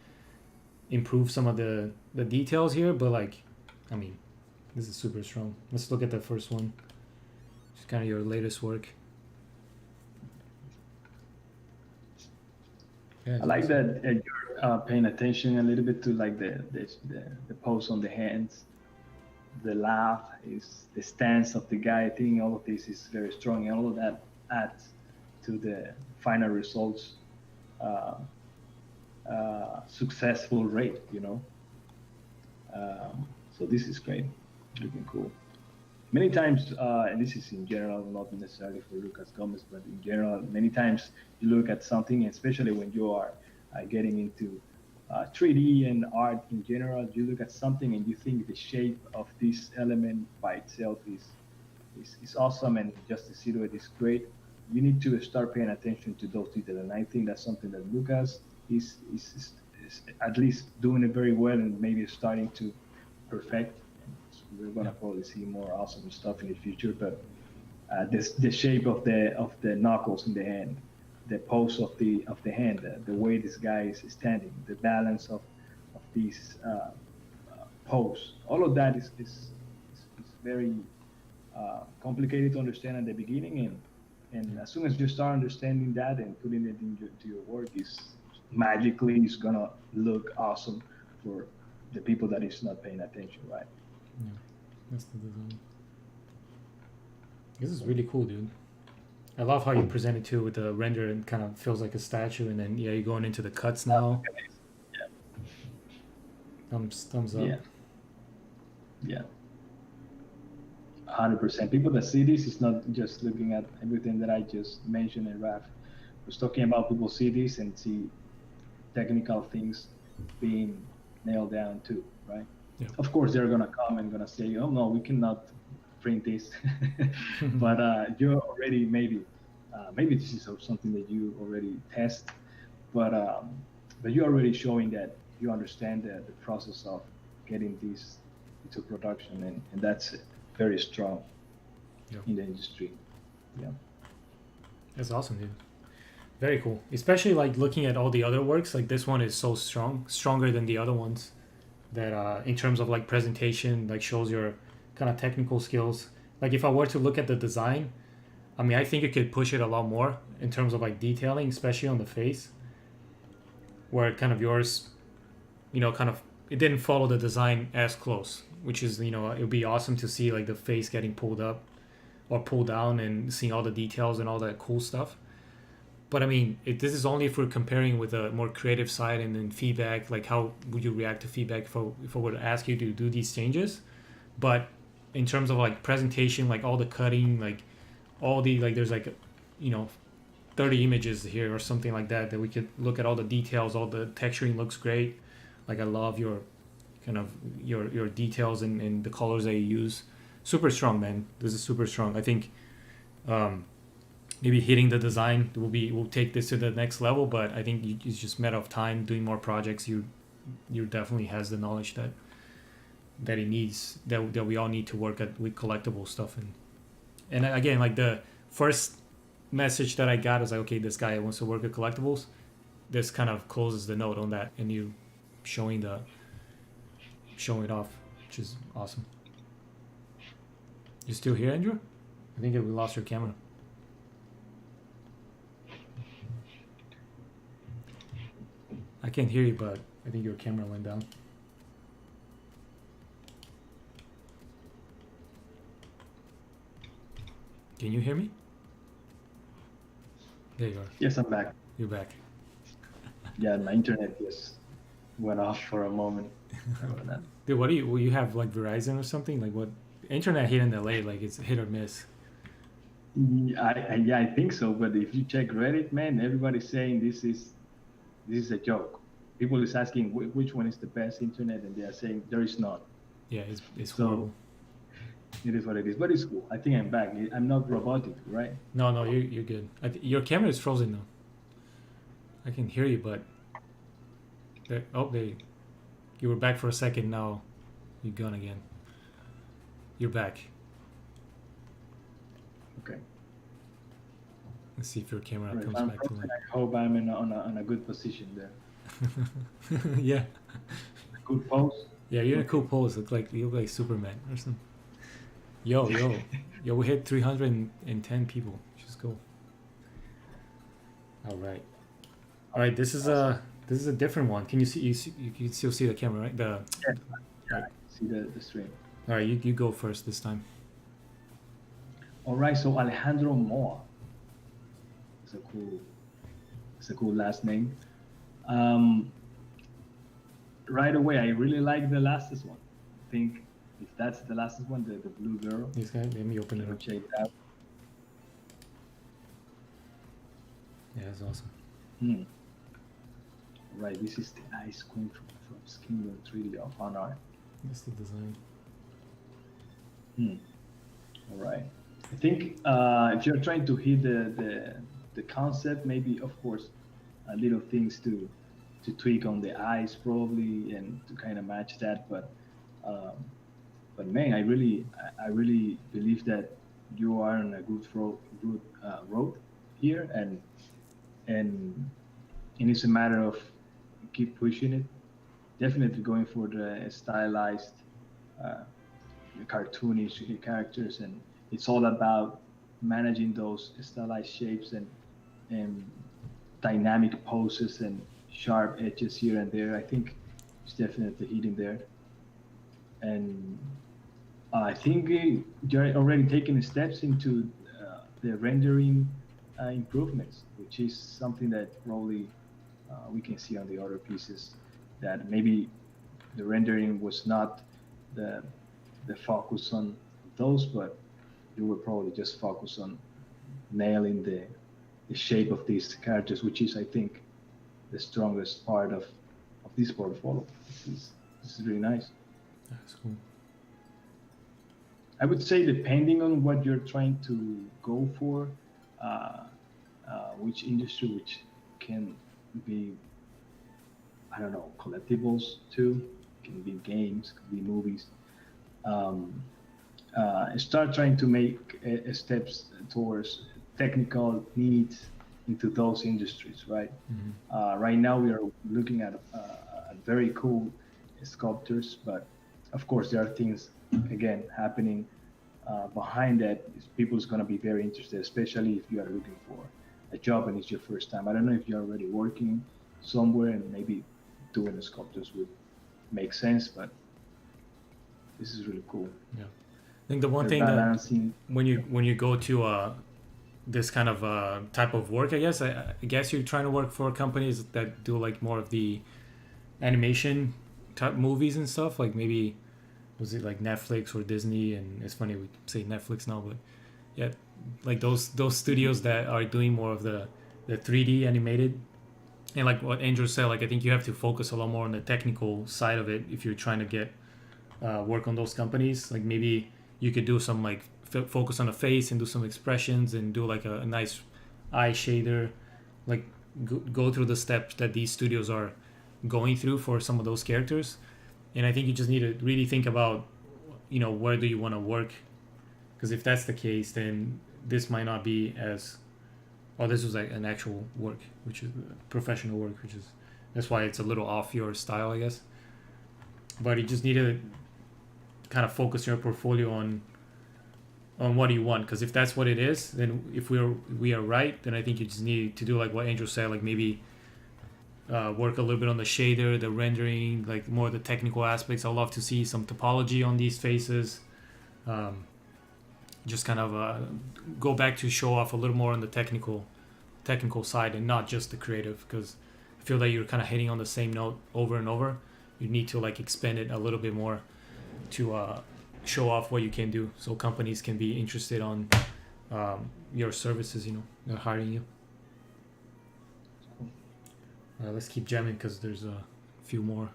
Speaker 1: improve some of the details here. But like, I mean, this is super strong. Let's look at the first one. It's kind of your latest work. Yeah,
Speaker 2: I like that you're paying attention a little bit to like the pose on the hands, the laugh, is the stance of the guy. I think all of this is very strong, and all of that adds to the final results successful rate. So this is great, looking cool. Many times, and this is in general, not necessarily for Lucas Gomez, but in general, many times you look at something, especially when you are getting into 3D and art in general, you look at something and you think the shape of this element by itself is awesome, and just the silhouette is great. You need to start paying attention to those details, and I think that's something that Lucas is at least doing it very well, and maybe starting to perfect. We're gonna probably see more awesome stuff in the future, but the shape of the knuckles in the hand, the pose of the hand, the way this guy is standing, the balance of this pose, all of that is very complicated to understand at the beginning, and as soon as you start understanding that and putting it into your work, magically is gonna look awesome for the people that is not paying attention, right?
Speaker 1: Yeah, that's the design. This is really cool, dude. I love how you present it too with the render, and kind of feels like a statue, and then you're going into the cuts now.
Speaker 2: Yeah.
Speaker 1: Thumbs up.
Speaker 2: Yeah. 100%. People that see this is not just looking at everything that I just mentioned, and Raf was talking about. People see this and see technical things being nailed down too, right?
Speaker 1: Yeah.
Speaker 2: Of course, they're gonna come and gonna say, "Oh no, we cannot print this," but you're already maybe this is something that you already test, but you're already showing that you understand the process of getting this into production, and that's very strong
Speaker 1: Yeah.
Speaker 2: in the industry. Yeah.
Speaker 1: That's awesome, dude. Very cool. Especially like looking at all the other works, like this one is so strong, stronger than the other ones. That in terms of like presentation, like shows your kind of technical skills. Like if I were to look at the design, I mean, I think you could push it a lot more in terms of like detailing, especially on the face, where kind of yours, kind of it didn't follow the design as close, which is it would be awesome to see like the face getting pulled up or pulled down and seeing all the details and all that cool stuff. But I mean, this is only if we're comparing with a more creative side and then feedback. Like, how would you react to feedback if I were to ask you to do these changes? But in terms of like presentation, like all the cutting, like all the like, there's like, you know, 30 images here or something like that we could look at all the details. All the texturing looks great. Like I love your kind of your details and the colors that you use. Super strong, man. This is super strong. I think. Maybe hitting the design will take this to the next level, but I think it's just a matter of time doing more projects. You definitely has the knowledge that he needs, that we all need to work at with collectible stuff. And again, like the first message that I got is like, okay, this guy wants to work at collectibles. This kind of closes the note on that, and you showing it off, which is awesome. You still here, Andrew? I think we lost your camera. I can't hear you, but I think your camera went down. Can you hear me? There you are.
Speaker 2: Yes, I'm back.
Speaker 1: You're back.
Speaker 2: Yeah, my internet just went off for a moment.
Speaker 1: Dude, what do you have, like Verizon or something? Like what? Internet here in LA, like it's hit or miss.
Speaker 2: I think so. But if you check Reddit, man, everybody's saying this is a joke. People is asking which one is the best internet, and they are saying there is none.
Speaker 1: Yeah, it's horrible.
Speaker 2: It is what it is, but it's cool. I think I'm back. I'm not robotic, right?
Speaker 1: No, you're good. Your camera is frozen though. I can hear you, but you were back for a second. Now you're gone again. You're back.
Speaker 2: Okay.
Speaker 1: Let's see if your camera
Speaker 2: Right.
Speaker 1: comes back to life.
Speaker 2: I hope I'm on a good position there.
Speaker 1: Yeah.
Speaker 2: Good pose.
Speaker 1: Yeah, you're in a cool pose. You look like Superman or something. Yo, we hit 310 people. Just go. All right. This is a different one. Can you see? You can still see the camera, right?
Speaker 2: Yeah. I see the stream.
Speaker 1: All right, you go first this time.
Speaker 2: All right. So Alejandro Moa. It's a cool last name. Right away, I really like the lastest one. I think if that's the lastest one, the blue girl.
Speaker 1: This guy, let me open it up.
Speaker 2: Check it out.
Speaker 1: Yeah, that's awesome.
Speaker 2: Right, this is the Ice Queen from Kingdom Treaty of Honor.
Speaker 1: That's the design.
Speaker 2: All right. I think if you're trying to hit the concept, maybe of course little things to tweak on the eyes probably and to kind of match that, but man, I really believe that you are on a good road here, and it's a matter of keep pushing it. Definitely going for the stylized, cartoonish characters, and it's all about managing those stylized shapes and dynamic poses and sharp edges here and there. I think it's definitely hitting there, and I think you're already taking steps into the rendering improvements, which is something that probably we can see on the other pieces, that maybe the rendering was not the focus on those, but you will probably just focus on nailing the shape of these characters, which is, I think, the strongest part of this portfolio. This is really nice.
Speaker 1: That's cool.
Speaker 2: I would say depending on what you're trying to go for, uh, which industry, which can be, I don't know, collectibles too, can be games, can be movies. Um, Start trying to make steps towards technical needs into those industries, right?
Speaker 1: Mm-hmm.
Speaker 2: Right now, we are looking at very cool sculptures, but of course, there are things again happening behind that. Is people's going to be very interested, especially if you are looking for a job and it's your first time. I don't know if you're already working somewhere and maybe doing the sculptures would make sense, but this is really cool.
Speaker 1: Yeah. I think the one
Speaker 2: They're
Speaker 1: thing that
Speaker 2: balancing.
Speaker 1: when you go to this kind of type of work, I guess you're trying to work for companies that do like more of the animation type movies and stuff. Like maybe was it like Netflix or Disney? And it's funny we say Netflix now, but yeah, like those studios that are doing more of the 3D animated. And like what Andrew said, like I think you have to focus a lot more on the technical side of it if you're trying to get work on those companies. Like maybe you could do some like focus on the face and do some expressions and do like a nice eye shader, like go through the steps that these studios are going through for some of those characters. And I think you just need to really think about, where do you want to work? Because if that's the case, then this might not be as, oh, this was like an actual work, which is professional work, which is that's why it's a little off your style, I guess. But you just need to kind of focus your portfolio on what do you want, because if that's what it is, then if we are right, then I think you just need to do like what Andrew said, like maybe work a little bit on the shader, the rendering, like more of the technical aspects. I'd love to see some topology on these faces. Just kind of go back to show off a little more on the technical side and not just the creative, because I feel that you're kind of hitting on the same note over and over. You need to like expand it a little bit more to show off what you can do, so companies can be interested on your services. They're hiring you. Let's keep jamming because there's a few more.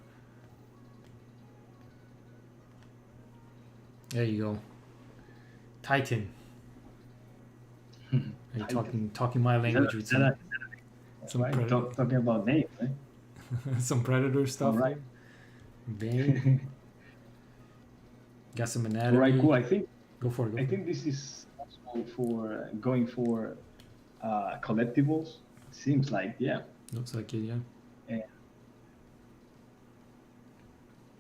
Speaker 1: There you go. Titan. Are you talking my language with some
Speaker 2: Right?
Speaker 1: predator,
Speaker 2: Talking about names, right?
Speaker 1: some predator stuff?
Speaker 2: All right.
Speaker 1: Bang. Got some
Speaker 2: All
Speaker 1: anatomy.
Speaker 2: right, cool. I think
Speaker 1: Go for it.
Speaker 2: think this is also for going for collectibles. It seems like, yeah.
Speaker 1: Looks like it, yeah.
Speaker 2: And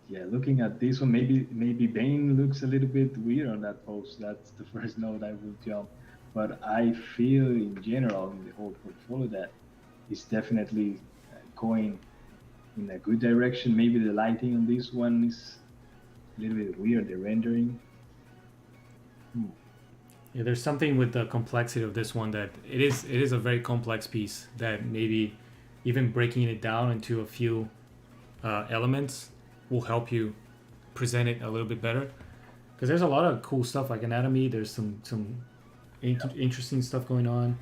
Speaker 2: yeah, looking at this one, maybe Bane looks a little bit weird on that post. That's the first note I will jump. But I feel in general in the whole portfolio that it's definitely going in a good direction. Maybe the lighting on this one is a little bit weird, the rendering.
Speaker 1: Yeah, there's something with the complexity of this one that it is a very complex piece that maybe even breaking it down into a few elements will help you present it a little bit better, because there's a lot of cool stuff like anatomy. There's some interesting stuff going on.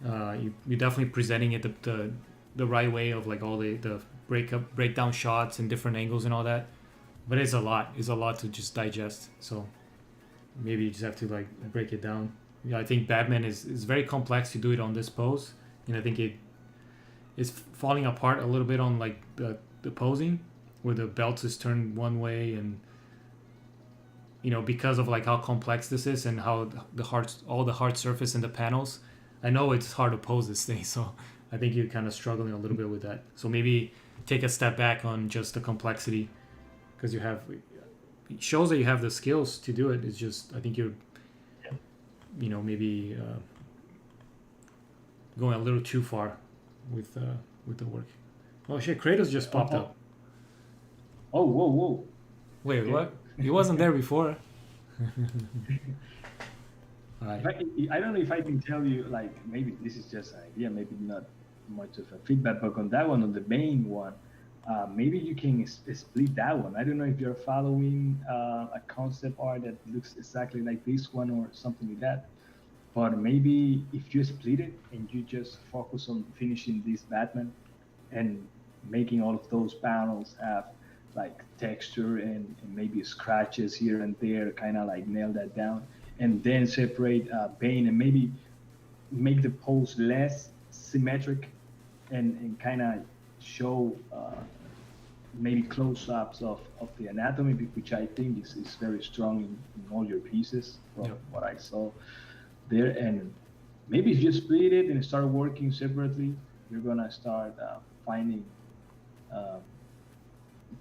Speaker 1: You're definitely presenting it the right way of like all the breakdown shots and different angles and all that, but it's a lot to just digest. So maybe you just have to like break it down. I think Batman is very complex to do it on this pose, and I think it is falling apart a little bit on like the posing, where the belt is turned one way, and because of like how complex this is and how all the hard surface in the panels. I know it's hard to pose this thing, so I think you're kind of struggling a little bit with that. So maybe take a step back on just the complexity, because it shows that you have the skills to do it. It's just I think you're maybe going a little too far with the work. Oh shit, Kratos just popped up.
Speaker 2: Oh, whoa.
Speaker 1: Wait,
Speaker 2: Okay.
Speaker 1: what? He wasn't there before. Alright.
Speaker 2: I don't know if I can tell you, like, maybe this is just an idea, maybe not much of a feedback, but on that one, on the main one, maybe you can split that one. I don't know if you're following a concept art that looks exactly like this one or something like that, but maybe if you split it and you just focus on finishing this Batman and making all of those panels have like texture and maybe scratches here and there, kind of like nail that down, and then separate paint and maybe make the pose less symmetric and kind of show maybe close-ups of the anatomy, which I think is very strong in all your pieces from
Speaker 1: Yep.
Speaker 2: what I saw there. And maybe if you split it and start working separately, you're gonna start finding um,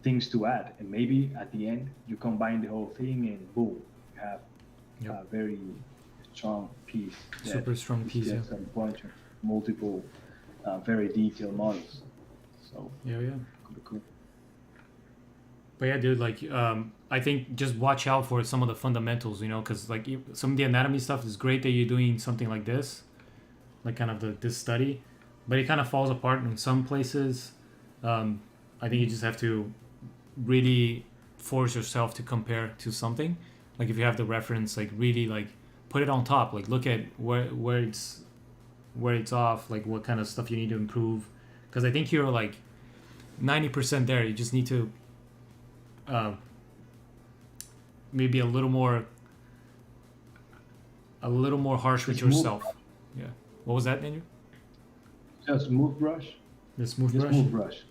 Speaker 2: things to add, and maybe at the end you combine the whole thing, and boom, you have
Speaker 1: Yep.
Speaker 2: a very strong piece that
Speaker 1: Super strong
Speaker 2: is
Speaker 1: piece. Yeah.
Speaker 2: just a bunch of multiple, very detailed models. So
Speaker 1: Yeah. Yeah.
Speaker 2: could be cool.
Speaker 1: But yeah, dude, like, I think just watch out for some of the fundamentals, you know, because like some of the anatomy stuff is great that you're doing something like this, like kind of this study, but it kind of falls apart in some places. I think you just have to really force yourself to compare to something. Like if you have the reference, like really like put it on top. Like look at where it's off. Like what kind of stuff you need to improve. Because I think you're like 90% there. You just need to maybe a little more harsh with
Speaker 2: Just move,
Speaker 1: yourself. Yeah. What was that, Daniel?
Speaker 2: just move brush,
Speaker 1: The smooth
Speaker 2: just
Speaker 1: brush.
Speaker 2: move brush,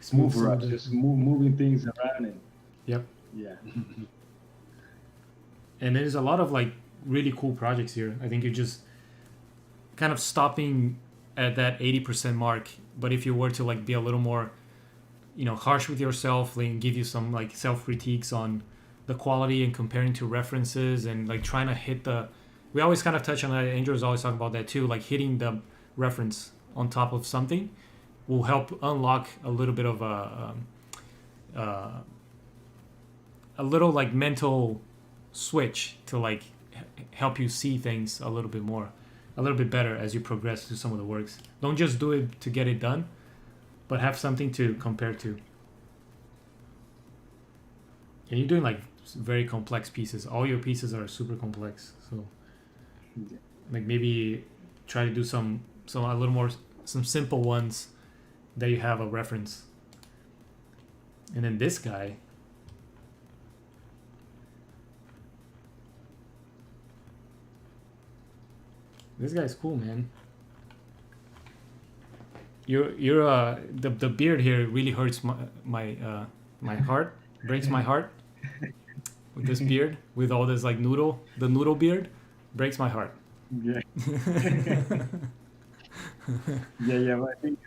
Speaker 1: Smooth
Speaker 2: move brush,
Speaker 1: the-
Speaker 2: just moving things around, and
Speaker 1: Yep.
Speaker 2: yeah.
Speaker 1: And there's a lot of like really cool projects here. I think you're just kind of stopping at that 80% mark. But if you were to like be a little more, you know, harsh with yourself, like give you some like self critiques on the quality and comparing to references and like trying to hit the. We always kind of touch on that. Andrew's always talking about that too. Like hitting the reference on top of something will help unlock a little bit of a little like mental switch to like help you see things a little bit more, a little bit better as you progress through some of the works. Don't just do it to get it done, but have something to compare to. And you're doing like very complex pieces. All your pieces are super complex. So like maybe try to do some a little more some simple ones that you have a reference. And then this guy. This guy's cool, man. You're the beard here really hurts my heart, breaks my heart. With this beard, with all this like the noodle beard, breaks my heart.
Speaker 2: Yeah. Yeah. But I think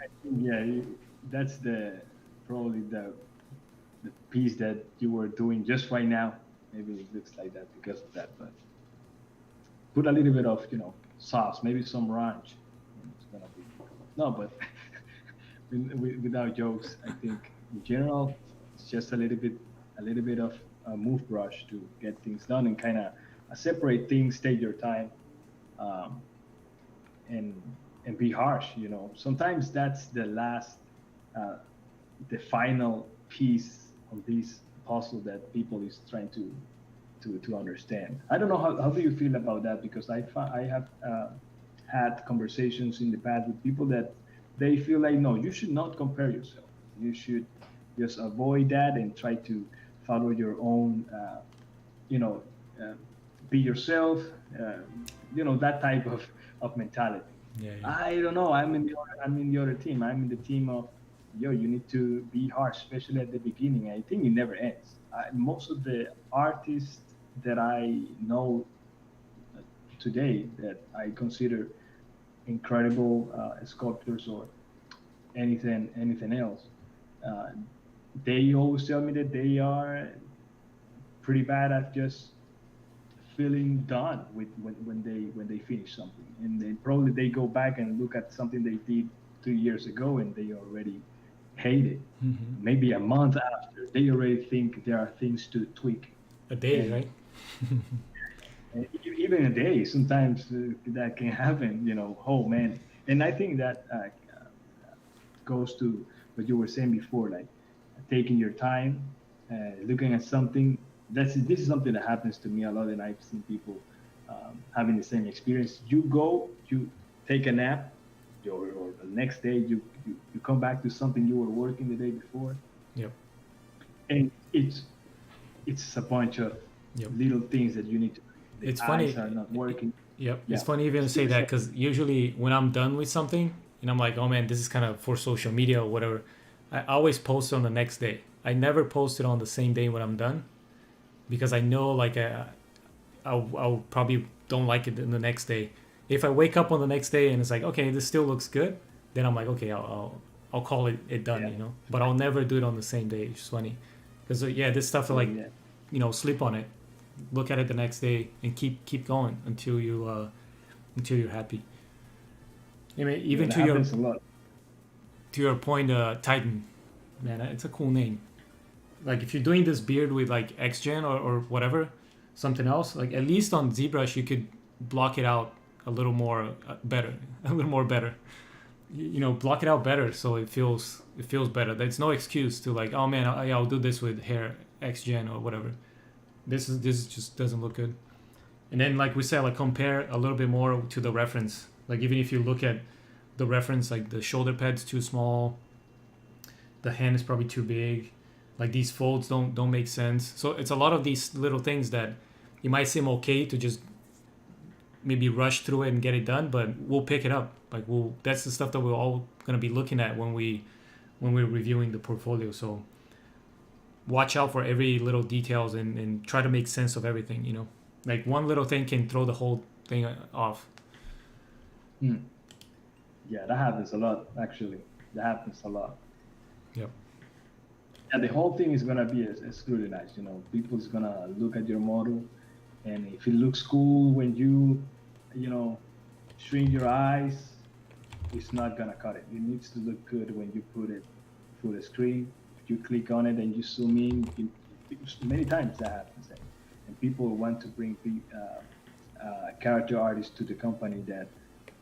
Speaker 2: yeah, that's probably the piece that you were doing just right now. Maybe it looks like that because of that, but put a little bit of sauce, maybe some ranch. And it's gonna be no, but without jokes, I think in general it's just a little bit of a move brush to get things done and kind of separate things, take your time, um, and be harsh. Sometimes that's the last, uh, the final piece of this puzzle that people is trying to understand. I don't know how do you feel about that, because I have had conversations in the past with people that they feel like, no, you should not compare yourself. You should just avoid that and try to follow your own, you know, uh, be yourself, uh, that type of mentality.
Speaker 1: Yeah, yeah.
Speaker 2: I don't know. I'm in the other team. I'm in the team of, you need to be harsh, especially at the beginning. I think it never ends. Most of the artists that I know today that I consider incredible sculptors or anything else, uh, they always tell me that they are pretty bad at just feeling done with when they finish something, and then probably they go back and look at something they did 2 years ago and they already hate it.
Speaker 1: Mm-hmm.
Speaker 2: Maybe a month after, they already think there are things to tweak.
Speaker 1: A day,
Speaker 2: And
Speaker 1: right?
Speaker 2: even a day, sometimes that can happen. Oh man. And I think that goes to what you were saying before, like taking your time, looking at something. This is something that happens to me a lot, and I've seen people having the same experience. You take a nap, or the next day you come back to something you were working the day before,
Speaker 1: Yep.
Speaker 2: and it's a bunch of
Speaker 1: Yep.
Speaker 2: little things that you need to. The
Speaker 1: It's
Speaker 2: eyes
Speaker 1: funny.
Speaker 2: are not working.
Speaker 1: Yep.
Speaker 2: Yeah.
Speaker 1: It's funny even to say
Speaker 2: Still
Speaker 1: that
Speaker 2: say-
Speaker 1: because usually when I'm done with something and I'm like, oh man, this is kind of for social media or whatever, I always post on the next day. I never post it on the same day when I'm done because I know like I'll probably don't like it in the next day. If I wake up on the next day and it's like, okay, this still looks good, then I'm like, okay, I'll call it done,
Speaker 2: Yeah.
Speaker 1: you know. But I'll never do it on the same day. It's funny because yeah, this stuff like
Speaker 2: Yeah.
Speaker 1: you know sleep on it, look at it the next day, and keep going until you're happy. I mean, even
Speaker 2: That
Speaker 1: to your
Speaker 2: happens a lot.
Speaker 1: point, Titan, man, it's a cool name. Like if you're doing this beard with like XGen or whatever, something else, like at least on ZBrush you could block it out a little more better, a little more better. You know, block it out better so it feels better. There's no excuse to like, oh man, I'll do this with hair XGen or whatever. This just doesn't look good. And then like we said, like compare a little bit more to the reference. Like even if you look at the reference, like the shoulder pad's too small, the hand is probably too big, like these folds don't make sense. So it's a lot of these little things that it might seem okay to just maybe rush through it and get it done, but we'll pick it up. Like that's the stuff that we're all gonna be looking at when we're reviewing the portfolio. So watch out for every little details and try to make sense of everything, you know. Like one little thing can throw the whole thing off.
Speaker 2: Hmm. Yeah, that happens a lot. Actually, that happens a lot.
Speaker 1: Yep.
Speaker 2: And the whole thing is gonna be scrutinized. You know, people's gonna look at your model, and if it looks cool when you know, shrink your eyes, it's not gonna cut it. It needs to look good when you put it full screen. If you click on it and you zoom in, many times that happens, and people want to bring character artists to the company that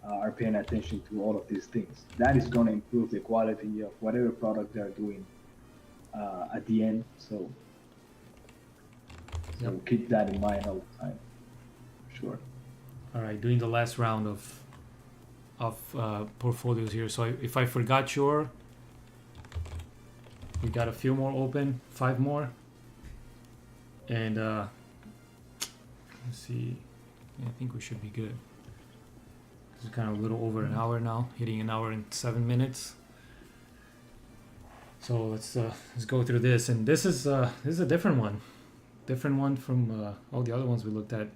Speaker 2: are paying attention to all of these things. That is going to improve the quality of whatever product they're doing at the end. So
Speaker 1: Yep.
Speaker 2: keep that in mind all the time. Sure.
Speaker 1: All right, doing the last round of portfolios here. So if I forgot your, we got a few more open, 5 more, and let's see. Yeah, I think we should be good. It's kind of a little over an hour now, hitting an hour and 7 minutes. So let's go through this, and this is a different one from all the other ones we looked at.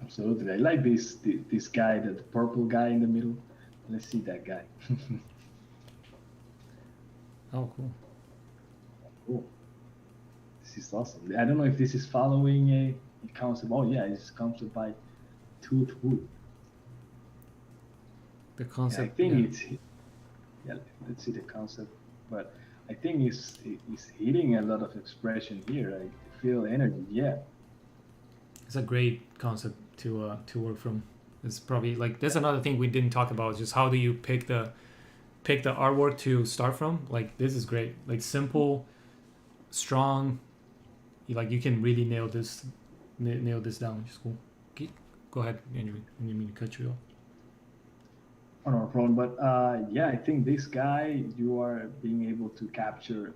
Speaker 2: Absolutely. I like this guy, the purple guy in the middle. Let's see that guy.
Speaker 1: Oh, cool.
Speaker 2: Cool. This is awesome. I don't know if this is following a concept. Oh yeah, it's concept by Tooth Wood.
Speaker 1: The
Speaker 2: Yeah, I
Speaker 1: concept.
Speaker 2: think
Speaker 1: Yeah.
Speaker 2: it's let's see the concept, but I think it's hitting a lot of expression here. I feel energy. Yeah.
Speaker 1: It's a great concept to work from. It's probably like that's another thing we didn't talk about. Just how do you pick the artwork to start from? Like this is great. Like simple, strong. You can really nail this down, which is cool. Go ahead, Andrew. I didn't mean to cut you off.
Speaker 2: Oh, no problem. But yeah, I think this guy, you are being able to capture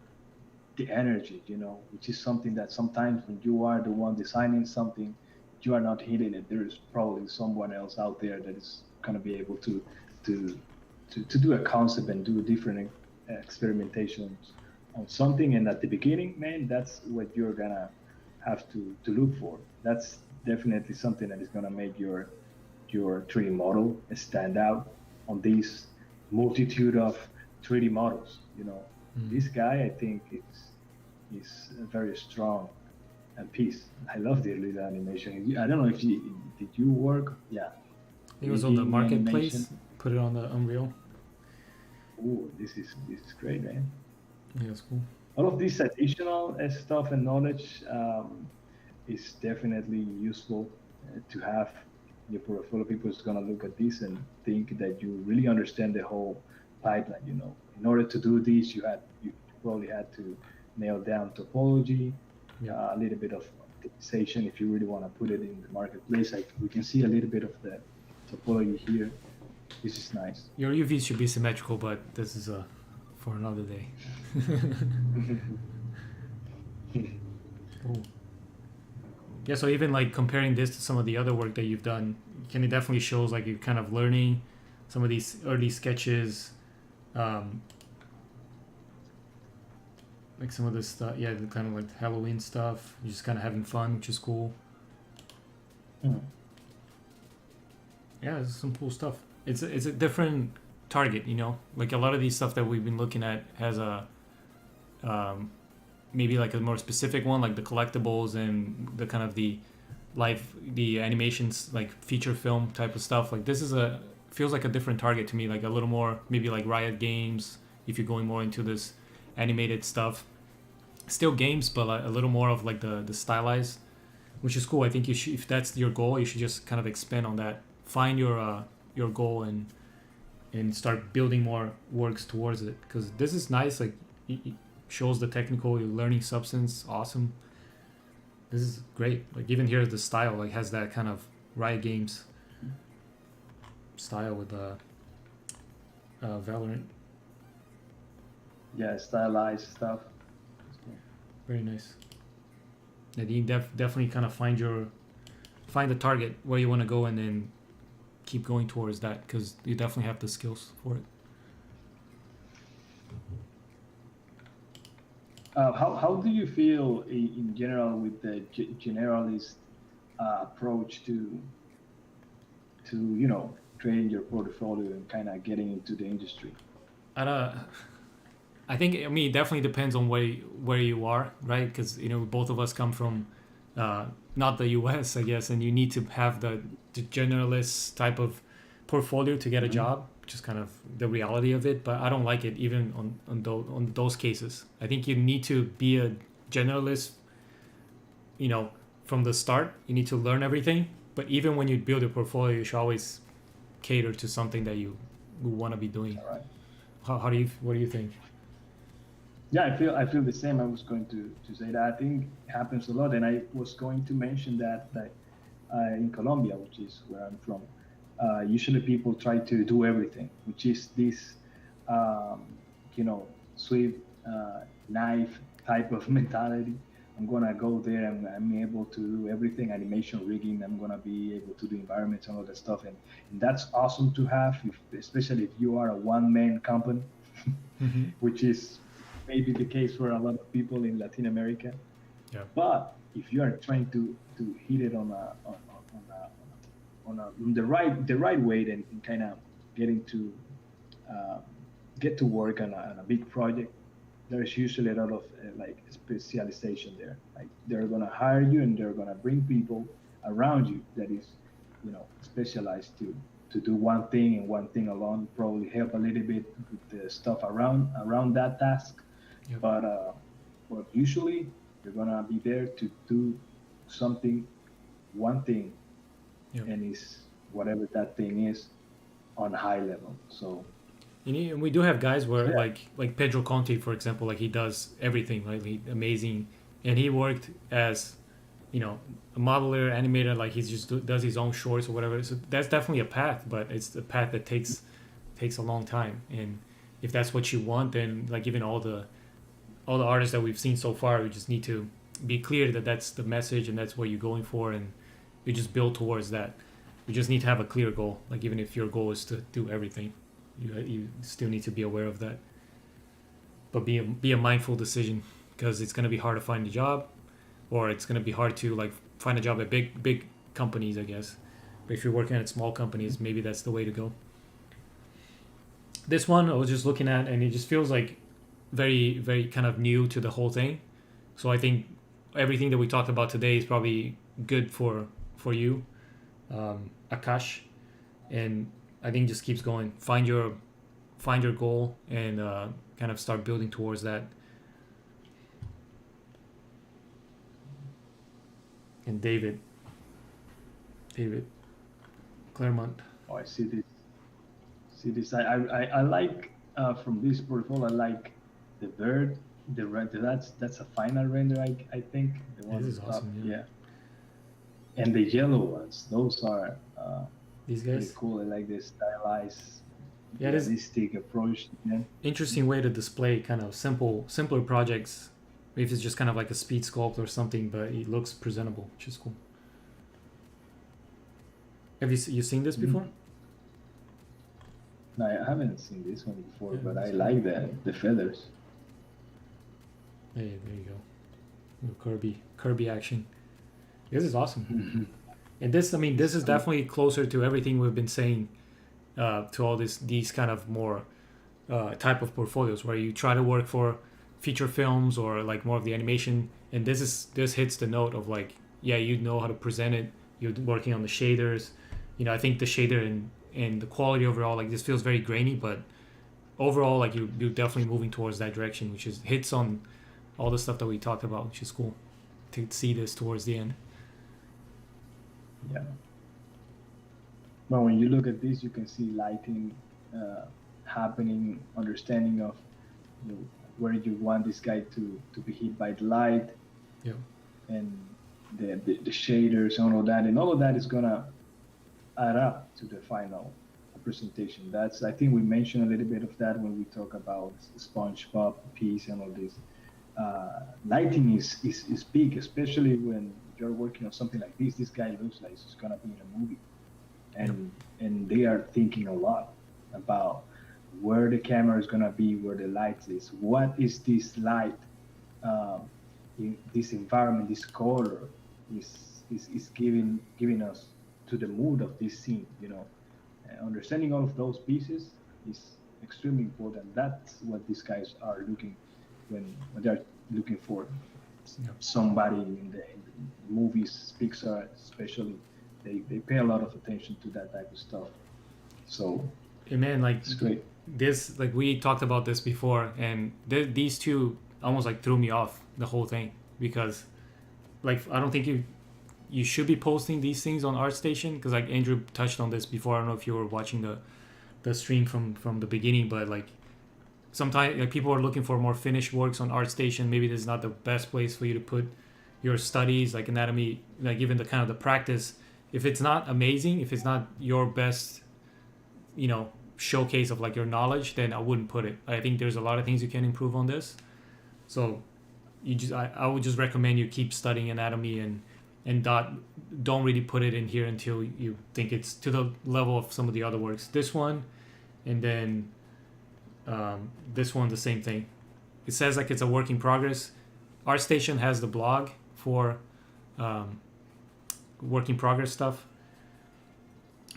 Speaker 2: the energy, you know, which is something that sometimes when you are the one designing something, you are not hitting it. There is probably someone else out there that is going to be able to do a concept and do different experimentations on something. And at the beginning, man, that's what you're gonna have to look for. That's definitely something that is gonna make your 3D model stand out on this multitude of 3D models. You know, this guy, I think, is a very strong piece. I love the little animation. I don't know if did you work? Yeah.
Speaker 1: It was on the
Speaker 2: Making
Speaker 1: marketplace.
Speaker 2: animation.
Speaker 1: Put it on the Unreal.
Speaker 2: Ooh, this is great, man.
Speaker 1: Yeah, it's cool.
Speaker 2: All of this additional stuff and knowledge is definitely useful to have in your portfolio. People is gonna look at this and think that you really understand the whole pipeline. You know, in order to do this, you probably had to nail down topology,
Speaker 1: Yeah.
Speaker 2: a little bit of optimization if you really want to put it in the marketplace. Like we can see a little bit of the topology here. This is nice.
Speaker 1: Your UVs should be symmetrical, but this is a for another day. Cool. Yeah, so even like comparing this to some of the other work that you've done, it definitely shows like you're kind of learning some of these early sketches, like some of this stuff. Yeah, the kind of like Halloween stuff. You're just kind of having fun, which is cool.
Speaker 2: Mhm.
Speaker 1: Yeah, it's some cool stuff. It's a different target, you know. Like a lot of these stuff that we've been looking at has a maybe like a more specific one, like the collectibles and the kind of the animations, like feature film type of stuff. Like this is feels like a different target to me, like a little more maybe like Riot Games if you're going more into this animated stuff. Still games, but like a little more of like the stylized, which is cool. I think you should, if that's your goal, you should just kind of expand on that. Find your goal and start building more works towards it, because this is nice. Like it shows the technical, you're learning substance. Awesome. This is great. Like even here the style like has that kind of Riot Games style with Valorant.
Speaker 2: Yeah, stylized stuff.
Speaker 1: Very nice. And you definitely kind of find the target where you want to go, and then keep going towards that, because you definitely have the skills for it.
Speaker 2: How do you feel in general with the generalist approach to creating your portfolio and kind of getting into the industry?
Speaker 1: I think, I mean, it definitely depends on where you are, right? Because both of us come from not the U.S., I guess, and you need to have the generalist type of portfolio to get a job, which is kind of the reality of it. But I don't like it even on those cases. I think you need to be a generalist, from the start. You need to learn everything. But even when you build a portfolio, you should always cater to something that you want to be doing.
Speaker 2: All right.
Speaker 1: What do you think?
Speaker 2: Yeah, I feel the same. I was going to say that I think it happens a lot, and I was going to mention that in Colombia, which is where I'm from, usually people try to do everything, which is this, sweep knife type of mentality. I'm gonna go there and I'm able to do everything, animation, rigging. I'm gonna be able to do environments and all that stuff, and that's awesome to have, especially if you are a one-man company, which is maybe the case for a lot of people in Latin America.
Speaker 1: Yeah.
Speaker 2: But if you are trying to hit it on the right way, then kind of getting to get to work on a big project, there's usually a lot of like specialization there. Like they're gonna hire you and they're gonna bring people around you that is, specialized to do one thing and one thing alone. Probably help a little bit with the stuff around that task.
Speaker 1: Yep.
Speaker 2: But usually you're gonna be there to do something, one thing,
Speaker 1: Yep.
Speaker 2: and is whatever that thing is on high level. So
Speaker 1: And we do have guys where
Speaker 2: Yeah.
Speaker 1: like Pedro Conte, for example, like he does everything, right? Amazing, and he worked as a modeler, animator, like he's just does his own shorts or whatever. So that's definitely a path, but it's a path that takes a long time. And if that's what you want, then like even all the artists that we've seen so far, we just need to be clear that that's the message and that's what you're going for, and you just build towards that. You just need to have a clear goal. Like even if your goal is to do everything, you still need to be aware of that. But be a mindful decision, because it's gonna be hard to find a job, or it's gonna be hard to like find a job at big companies, I guess. But if you're working at small companies, maybe that's the way to go. This one I was just looking at, and it just feels like very very kind of new to the whole thing. So I think everything that we talked about today is probably good for you, Akash, and I think just keeps going. Find your goal and kind of start building towards that. And David Claremont.
Speaker 2: Oh, I see this. See this. I like from this portfolio. I like the bird. The render. That's a final render. I think the one
Speaker 1: This is
Speaker 2: on top.
Speaker 1: awesome. Yeah.
Speaker 2: And the yellow ones. Those are
Speaker 1: These
Speaker 2: pretty
Speaker 1: guys.
Speaker 2: cool. I like the stylized
Speaker 1: Yeah, it is
Speaker 2: realistic approach. Yeah.
Speaker 1: interesting way to display kind of simpler projects. If it's just kind of like a speed sculpt or something, but it looks presentable, which is cool. Have you seen this before?
Speaker 2: No, I haven't seen this one before,
Speaker 1: Yeah,
Speaker 2: but I
Speaker 1: that's
Speaker 2: like the feathers.
Speaker 1: Hey, there you go. Little Kirby action. This is awesome. And this, I mean, this is definitely closer to everything we've been saying, to all these kind of more type of portfolios where you try to work for feature films or like more of the animation. And this hits the note of like, yeah, you know how to present it. You're working on the shaders. I think the shader and the quality overall, like this feels very grainy, but overall, like you're definitely moving towards that direction, which is hits on all the stuff that we talked about, which is cool to see this towards the end.
Speaker 2: Yeah. But when you look at this, you can see lighting happening, understanding of where you want this guy to be hit by the light,
Speaker 1: Yeah.
Speaker 2: and the shaders and all of that, and all of that is gonna add up to the final presentation. That's, I think we mentioned a little bit of that when we talk about SpongeBob piece and all this. Lighting is big, especially when you're working on something like this. This guy looks like he's gonna be in a movie, and they are thinking a lot about where the camera is gonna be, where the light is, what is this light, in this environment, this color is giving us to the mood of this scene. Understanding all of those pieces is extremely important. That's what these guys are looking when they're looking for somebody in the movies, Pixar especially. They pay a lot of attention to that type of stuff. So,
Speaker 1: and man, like
Speaker 2: it's great.
Speaker 1: This, like we talked about this before, and these two almost like threw me off the whole thing because, like, I don't think you should be posting these things on ArtStation because, like, Andrew touched on this before. I don't know if you were watching the stream from the beginning, but like sometimes like people are looking for more finished works on ArtStation. Maybe this is not the best place for you to put your studies, like anatomy, like even the kind of the practice. If it's not amazing, if it's not your best, showcase of like your knowledge, then I wouldn't put it. I think there's a lot of things you can improve on this. So I would just recommend you keep studying anatomy and don't really put it in here until you think it's to the level of some of the other works. This one, and then this one, the same thing. It says like it's a work in progress. ArtStation has the blog for work in progress stuff.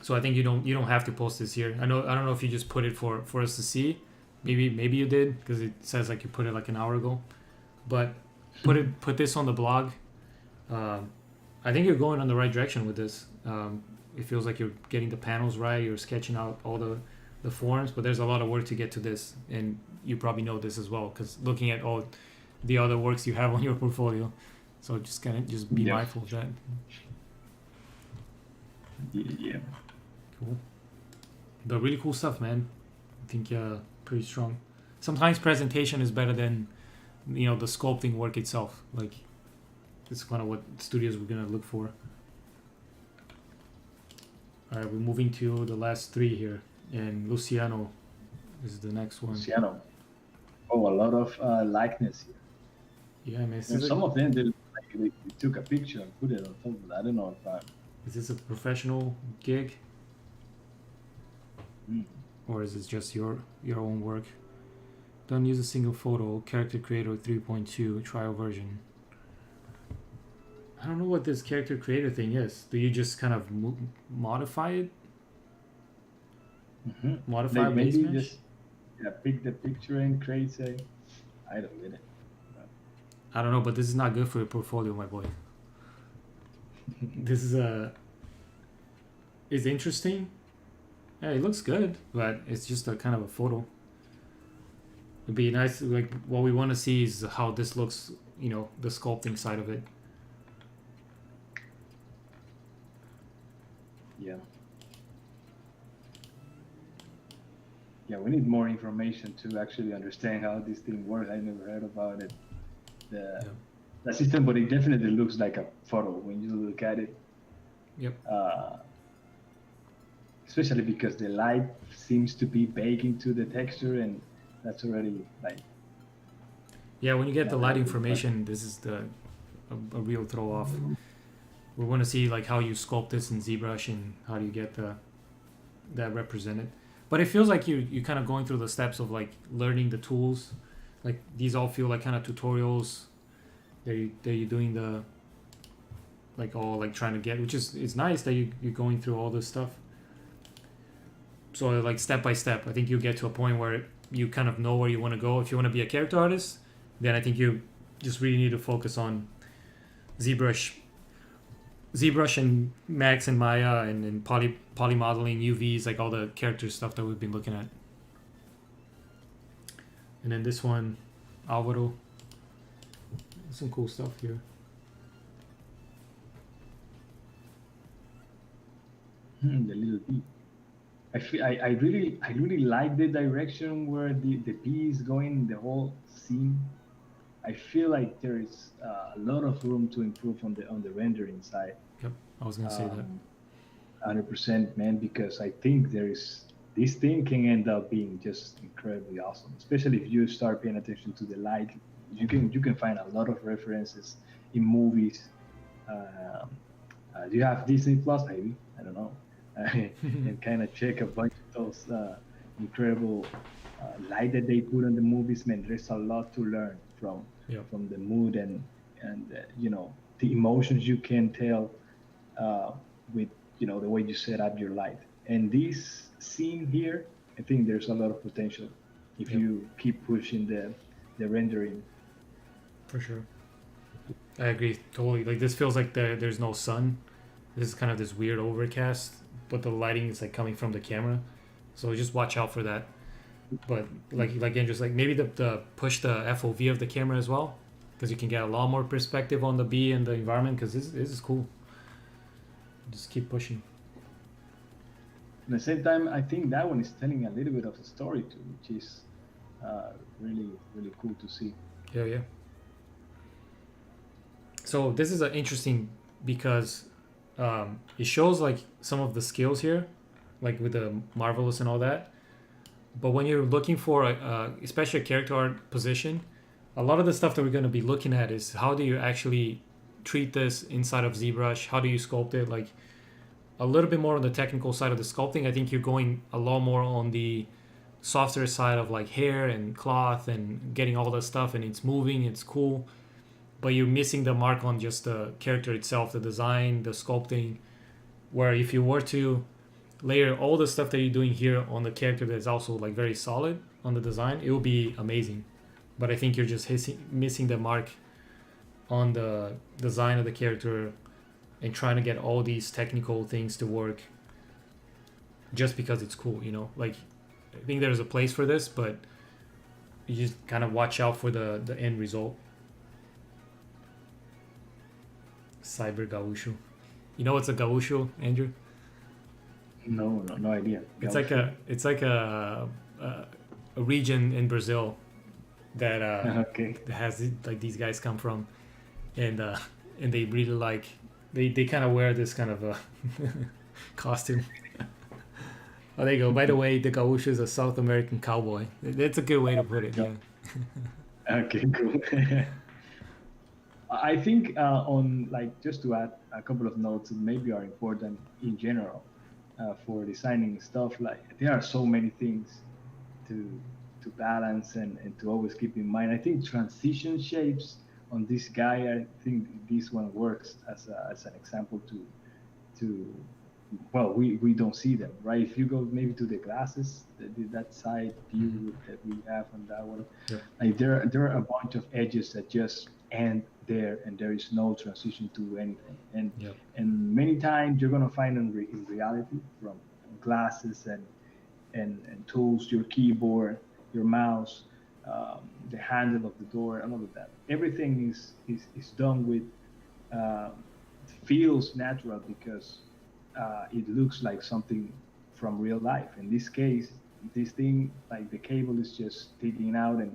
Speaker 1: So I think you don't have to post this here. I don't know if you just put it for us to see. Maybe you did because it says like you put it like an hour ago. But put this on the blog. I think you're going in the right direction with this. It feels like you're getting the panels right. You're sketching out all the forms, but there's a lot of work to get to this, and you probably know this as well because looking at all the other works you have on your portfolio. So just be mindful of that.
Speaker 2: Yeah.
Speaker 1: Cool. But really cool stuff, man. I think pretty strong. Sometimes presentation is better than the sculpting work itself. Like it's kind of what studios we're gonna look for. All right, we're moving to the last three here, and Luciano is the next one.
Speaker 2: Luciano. Oh, a lot of likeness here.
Speaker 1: Yeah, man.
Speaker 2: And some of them they took a picture and put it on top of it. I don't know if
Speaker 1: is this a professional gig? Or is it just your own work? Don't use a single photo. Character Creator 3.2 trial version. I don't know what this Character Creator thing is. Do you just kind of modify it? Modify
Speaker 2: like
Speaker 1: base
Speaker 2: maybe
Speaker 1: mesh?
Speaker 2: just pick the picture and create I don't get it.
Speaker 1: I don't know, but this is not good for your portfolio, my boy. This is is interesting. Yeah, it looks good, but it's just a kind of a photo. It'd be nice, like what we want to see is how this looks, the sculpting side of it.
Speaker 2: Yeah. Yeah, we need more information to actually understand how this thing works. I never heard about it. The system, but it definitely looks like a photo when you look at it.
Speaker 1: Yep.
Speaker 2: especially because the light seems to be baked into the texture, and that's already like
Speaker 1: Yeah, when you get the
Speaker 2: not
Speaker 1: light
Speaker 2: that good. But
Speaker 1: information, this is a real throw off. We want to see like how you sculpt this in ZBrush and how do you get that represented. But it feels like you kind of going through the steps of like learning the tools. Like these all feel like kind of tutorials that you're doing the like all like trying to get, which is it's nice that you're going through all this stuff. So like step by step, I think you get to a point where you kind of know where you want to go. If you want to be a character artist, then I think you just really need to focus on ZBrush and Max and Maya and poly modeling, UVs, like all the character stuff that we've been looking at. And then this one, Alvaro. Some cool stuff here.
Speaker 2: the little bee. I really like the direction where the bee is going, the whole scene. I feel like there is a lot of room to improve on the rendering side.
Speaker 1: Yep, I was gonna say that.
Speaker 2: 100%, man, because I think this thing can end up being just incredibly awesome, especially if you start paying attention to the light. You can find a lot of references in movies. Do you have Disney Plus, maybe? I don't know. And kind of check a bunch of those incredible light that they put on the movies. Man, there's a lot to learn from
Speaker 1: Yep.
Speaker 2: from the mood and the emotions you can tell with the way you set up your light. And this scene here, I think there's a lot of potential if
Speaker 1: Yep.
Speaker 2: you keep pushing the rendering.
Speaker 1: For sure. I agree totally. Like this feels like there's no sun. This is kind of this weird overcast, but the lighting is like coming from the camera. So just watch out for that. But like Andrew's like maybe the push the FOV of the camera as well, because you can get a lot more perspective on the bee and the environment. Because this is cool. Just keep pushing.
Speaker 2: At the same time, I think that one is telling a little bit of a story too, which is really really cool to see.
Speaker 1: Yeah. So this is interesting because it shows like some of the skills here, like with the marvelous and all that. But when you're looking for especially a character art position, a lot of the stuff that we're going to be looking at is how do you actually treat this inside of ZBrush? How do you sculpt it? Like a little bit more on the technical side of the sculpting. I think you're going a lot more on the softer side of like hair and cloth and getting all that stuff, and it's moving, it's cool. But you're missing the mark on just the character itself, the design, the sculpting. Where if you were to layer all the stuff that you're doing here on the character that's also like very solid on the design, it will be amazing. But I think you're just missing the mark on the design of the character and trying to get all these technical things to work just because it's cool, Like I think there's a place for this, but you just kind of watch out for the end result. Cyber Gaucho. You know what's a gaucho, Andrew?
Speaker 2: No idea.
Speaker 1: It's like a region in Brazil that
Speaker 2: Okay.
Speaker 1: has like these guys come from, and they really like they kind of wear this kind of a costume. Oh, there you go. By the way, the gaucho is a South American cowboy. That's a good way to put it. Yeah.
Speaker 2: Okay, cool. I think on like just to add a couple of notes that maybe are important in general for designing stuff. Like there are so many things to balance and to always keep in mind. I think transition shapes on this guy. I think this one works as an example to well, we don't see them, right? If you go maybe to the glasses, that side view that we have on that one,
Speaker 1: Yeah.
Speaker 2: like there are a bunch of edges that just end there, and there is no transition to anything.
Speaker 1: Yep.
Speaker 2: And many times you're gonna find in reality from glasses and tools, your keyboard, your mouse, the handle of the door, and all of that. Everything is done with feels natural because it looks like something from real life. In this case, this thing, like the cable is just sticking out and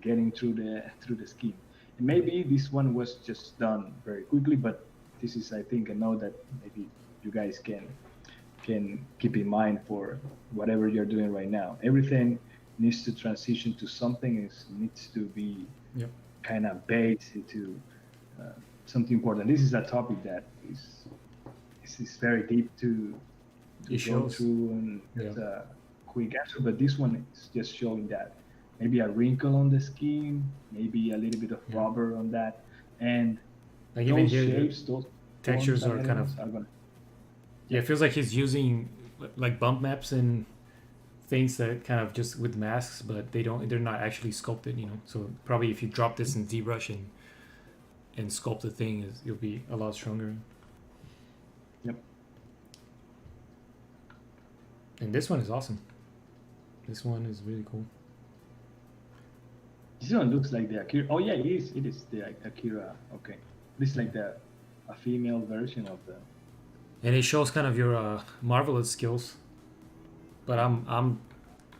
Speaker 2: getting through the skin. And maybe this one was just done very quickly, but this is, I think, a note that maybe you guys can keep in mind for whatever you're doing right now. Everything needs to transition to something. Needs to be
Speaker 1: Yep.
Speaker 2: kind of based into something important. This is a topic that is very deep to
Speaker 1: It
Speaker 2: go
Speaker 1: shows.
Speaker 2: through, and
Speaker 1: Yeah.
Speaker 2: it's a quick answer. But this one is just showing that maybe a wrinkle on the skin, maybe a little bit of
Speaker 1: Yeah.
Speaker 2: rubber on that, and
Speaker 1: Like even
Speaker 2: those
Speaker 1: here, the
Speaker 2: shapes, those
Speaker 1: textures
Speaker 2: forms
Speaker 1: are
Speaker 2: and
Speaker 1: kind of
Speaker 2: elements are gonna.
Speaker 1: yeah. It feels like he's using like bump maps and things that kind of just with masks, but they're not actually sculpted, you know. So probably if you drop this in ZBrush and sculpt the thing, you'll be a lot stronger.
Speaker 2: Yep.
Speaker 1: And this one is awesome. This one is really cool.
Speaker 2: This one looks like the Akira. Oh yeah, it is. It is the Akira. Okay, this is like a female version of the.
Speaker 1: And it shows kind of your marvelous skills. But I'm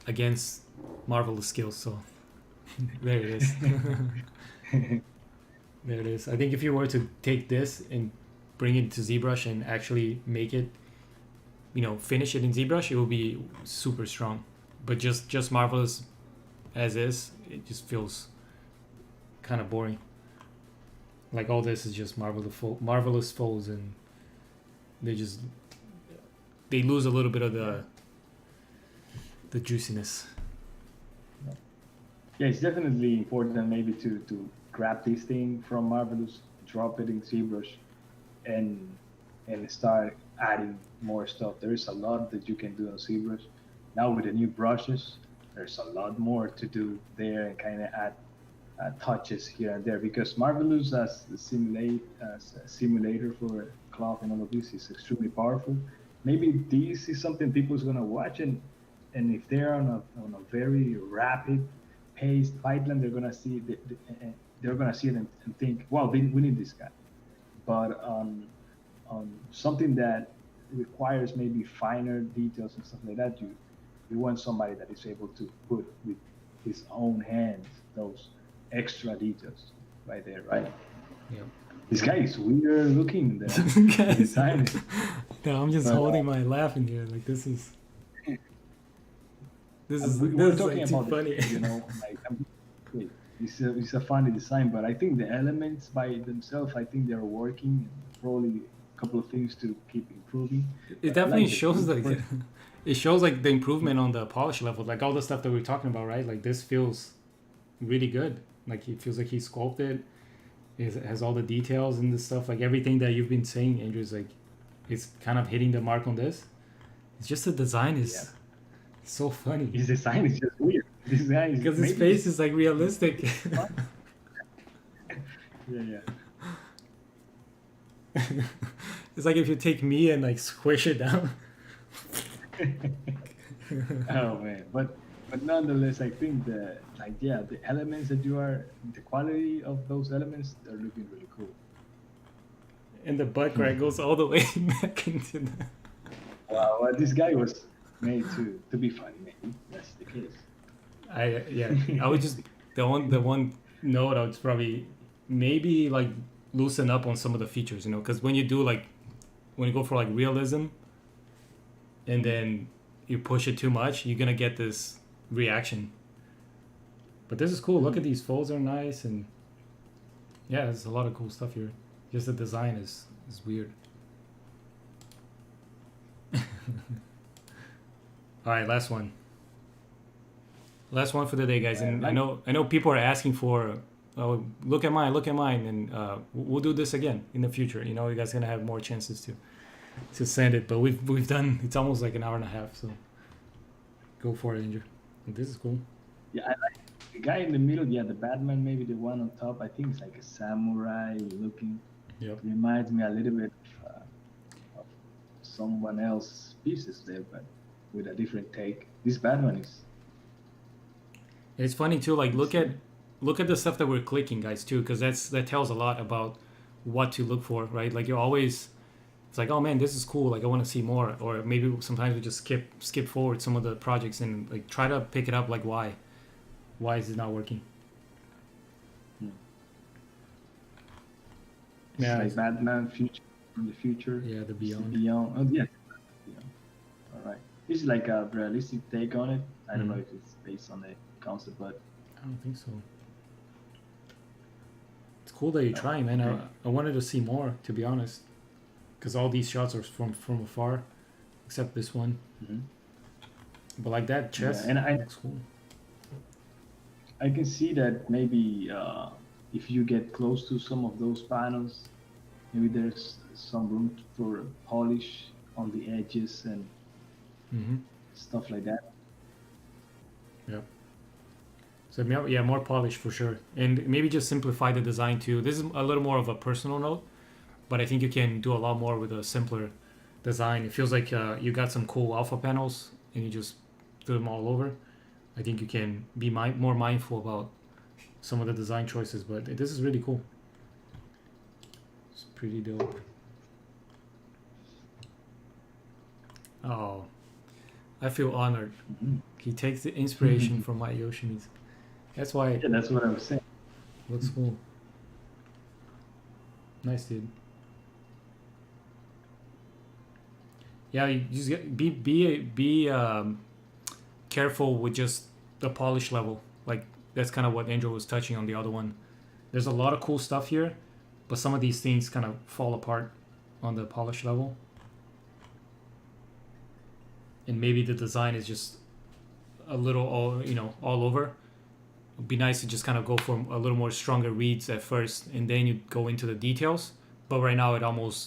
Speaker 1: against marvelous skills, so there it is. There it is. I think if you were to take this and bring it to ZBrush and actually make it, you know, finish it in ZBrush, it will be super strong. But just marvelous as is, it just feels kind of boring. Like all this is just marvelous folds, and they lose a little bit of the juiciness.
Speaker 2: Yeah, it's definitely important maybe to grab this thing from Marvelous, drop it in ZBrush, and start adding more stuff. There is a lot that you can do on ZBrush. Now with the new brushes, there's a lot more to do there and kind of add touches here and there, because Marvelous as a simulator for cloth and all of this is extremely powerful. Maybe this is something people's gonna watch, and if they're on a very rapid paced pipeline, they're gonna see they're gonna see it and think, wow, we need this guy. But on something that requires maybe finer details and stuff like that, you want somebody that is able to put with his own hands those extra details right there, right?
Speaker 1: Yeah.
Speaker 2: This guy is weird looking. The
Speaker 1: Guys.
Speaker 2: design.
Speaker 1: No, I'm just
Speaker 2: But,
Speaker 1: holding my laugh in here. Like this is
Speaker 2: we're talking
Speaker 1: like too
Speaker 2: about
Speaker 1: funny.
Speaker 2: you know, like it's a funny design, but I think the elements by themselves, I think they're working. Probably a couple of things to keep improving.
Speaker 1: It definitely shows like it shows like the improvement on the polish level, like all the stuff that we're talking about, right? Like this feels really good. Like it feels like he sculpted. It has all the details and this stuff. Like everything that you've been saying, Andrew, is like it's kind of hitting the mark on this. It's just the design is so funny.
Speaker 2: His design is just weird. This guy is
Speaker 1: because his face is like realistic.
Speaker 2: yeah.
Speaker 1: It's like if you take me and like squish it down.
Speaker 2: Oh man, but nonetheless, I think the elements that the quality of those elements, they're looking really cool.
Speaker 1: And the butt crack goes all the way back into the.
Speaker 2: Wow, this guy was made to be funny. Maybe that's the case.
Speaker 1: I would just the one note I would probably maybe like loosen up on some of the features, you know, because when you go for like realism, and then you push it too much, you're gonna get this reaction. But this is cool. Look at these folds are nice, and yeah, there's a lot of cool stuff here. Just the design is weird. All right, last one for the day, guys. And I know people are asking for look at mine, and we'll do this again in the future. You know, you guys are gonna have more chances to send it, but we've done, it's almost like an hour and a half, so go for it, Andrew. This is cool.
Speaker 2: Yeah, I like the guy in the middle. Yeah, the Batman, maybe the one on top. I think it's like a samurai looking.
Speaker 1: Yep.
Speaker 2: Reminds me a little bit of someone else's pieces there, but with a different take. This Batman is.
Speaker 1: It's funny too. Like look at the stuff that we're clicking, guys, too, because that tells a lot about what to look for, right? Like you're always, it's like, oh man, this is cool. Like I want to see more, or maybe sometimes we just skip forward some of the projects and like try to pick it up. Like why is it not working?
Speaker 2: Yeah, like Batman future from the future.
Speaker 1: Yeah, the Beyond.
Speaker 2: Beyond. Oh yeah. it's like a realistic take on it. I don't know if it's based on the concept, but
Speaker 1: I don't think so. It's cool that you're trying, man.
Speaker 2: okay.
Speaker 1: I wanted to see more, to be honest, because all these shots are from afar, except this one.
Speaker 2: Mhm.
Speaker 1: But like that chest
Speaker 2: Yeah, and
Speaker 1: looks cool.
Speaker 2: I can see that maybe if you get close to some of those panels, maybe there's some room for polish on the edges and
Speaker 1: Mm-hmm.
Speaker 2: stuff like that.
Speaker 1: Yeah. So yeah, more polish for sure, and maybe just simplify the design too. This is a little more of a personal note, but I think you can do a lot more with a simpler design. It feels like you got some cool alpha panels and you just do them all over. I think you can be more mindful about some of the design choices, but this is really cool. It's pretty dope. Oh, I feel honored.
Speaker 2: Mhm.
Speaker 1: He takes the inspiration from my Yoshimis. That's why it
Speaker 2: Yeah, that's what I was saying.
Speaker 1: looks cool. Nice, dude. Yeah, you just be careful with just the polish level. Like that's kind of what Andrew was touching on the other one. There's a lot of cool stuff here, but some of these things kind of fall apart on the polish level. And maybe the design is just a little all over. It'd be nice to just kind of go for a little more stronger reads at first, and then you go into the details. But right now,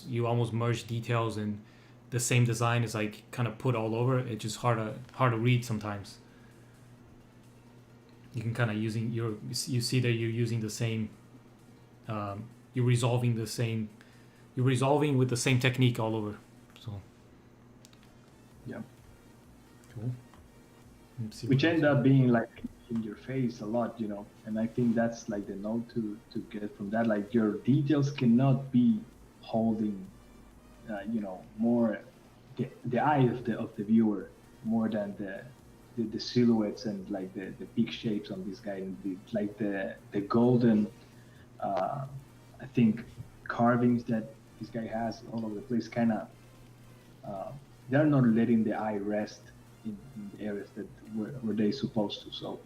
Speaker 1: you almost merge details, and the same design is like kind of put all over. It's just hard to read sometimes. You can kind of you see that you're using the same, you're resolving with the same technique all over. So
Speaker 2: Yeah.
Speaker 1: cool.
Speaker 2: Which end up being like in your face a lot, and I think that's like the note to get from that. Like your details cannot be holding, more the eye of the viewer more than the silhouettes and like the big shapes on this guy and the golden, I think, carvings that this guy has all over the place. Kind of, they're not letting the eye rest in the areas that were they supposed to. So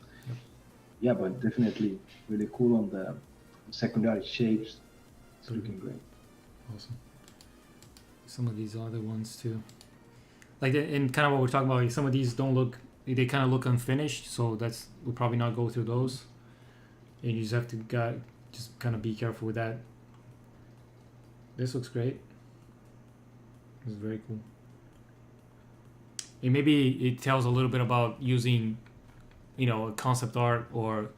Speaker 2: yeah, but definitely really cool on the secondary shapes. It's looking great.
Speaker 1: Awesome. Some of these other ones too, like and kind of what we're talking about. Like some of these don't look. They kind of look unfinished, so we'll probably not go through those. And you just have to just kind of be careful with that. This looks great. This is very cool. And maybe it tells a little bit about using, a concept art or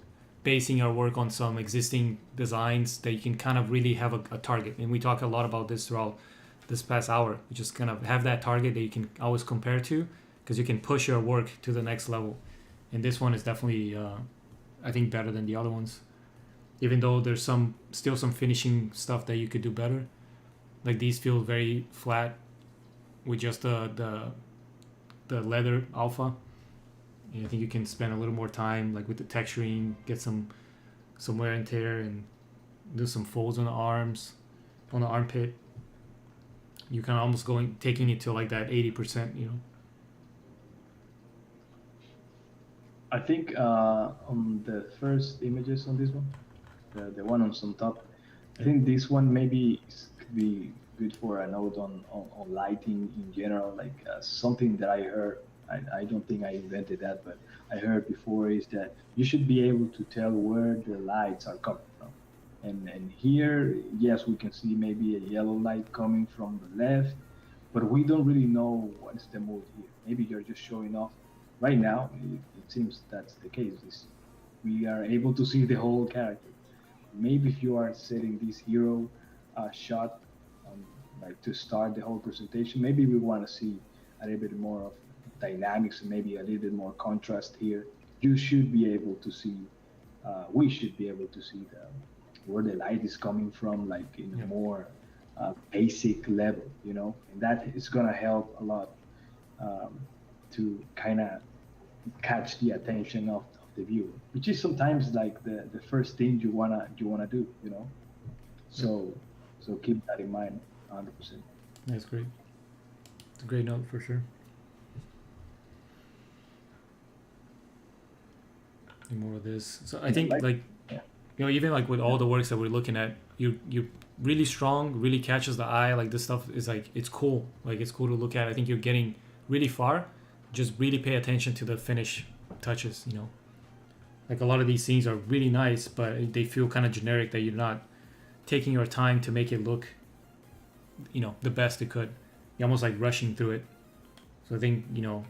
Speaker 1: basing our work on some existing designs that you can kind of really have a target. And we talk a lot about this throughout this past hour. You just kind of have that target that you can always compare to, because you can push your work to the next level. And this one is definitely, I think, better than the other ones. Even though there's still some finishing stuff that you could do better. Like these feel very flat with just the leather alpha. And I think you can spend a little more time like with the texturing, get some wear and tear, and do some folds on the arms, on the armpit. You kind of almost taking it to like that 80%,
Speaker 2: I think on the first images on this one, the one on some top, I think this one maybe could be good for a note on lighting in general. Like something that I heard, I don't think I invented that, but I heard before is that you should be able to tell where the lights are coming from. And here, yes, we can see maybe a yellow light coming from the left, but we don't really know what's the mood here. Maybe you're just showing off. Right now, it seems that's the case. We are able to see the whole character. Maybe if you are setting this hero shot, like to start the whole presentation, maybe we want to see a little bit more of dynamics and maybe a little bit more contrast here. You should be able to see, we should be able to see where the light is coming from, like in a more basic level, and that is going to help a lot to kind of catch the attention of the viewer, which is sometimes like the first thing you wanna do, So keep that in mind, 100%.
Speaker 1: That's great. It's a great note for sure. And more of this. So I think
Speaker 2: yeah.
Speaker 1: even like with all the works that we're looking at, you really strong, really catches the eye. Like this stuff is like it's cool. Like it's cool to look at. I think you're getting really far. Just really pay attention to the finish touches. Like a lot of these scenes are really nice, but they feel kind of generic that you're not taking your time to make it look, the best it could. You're almost like rushing through it. So I think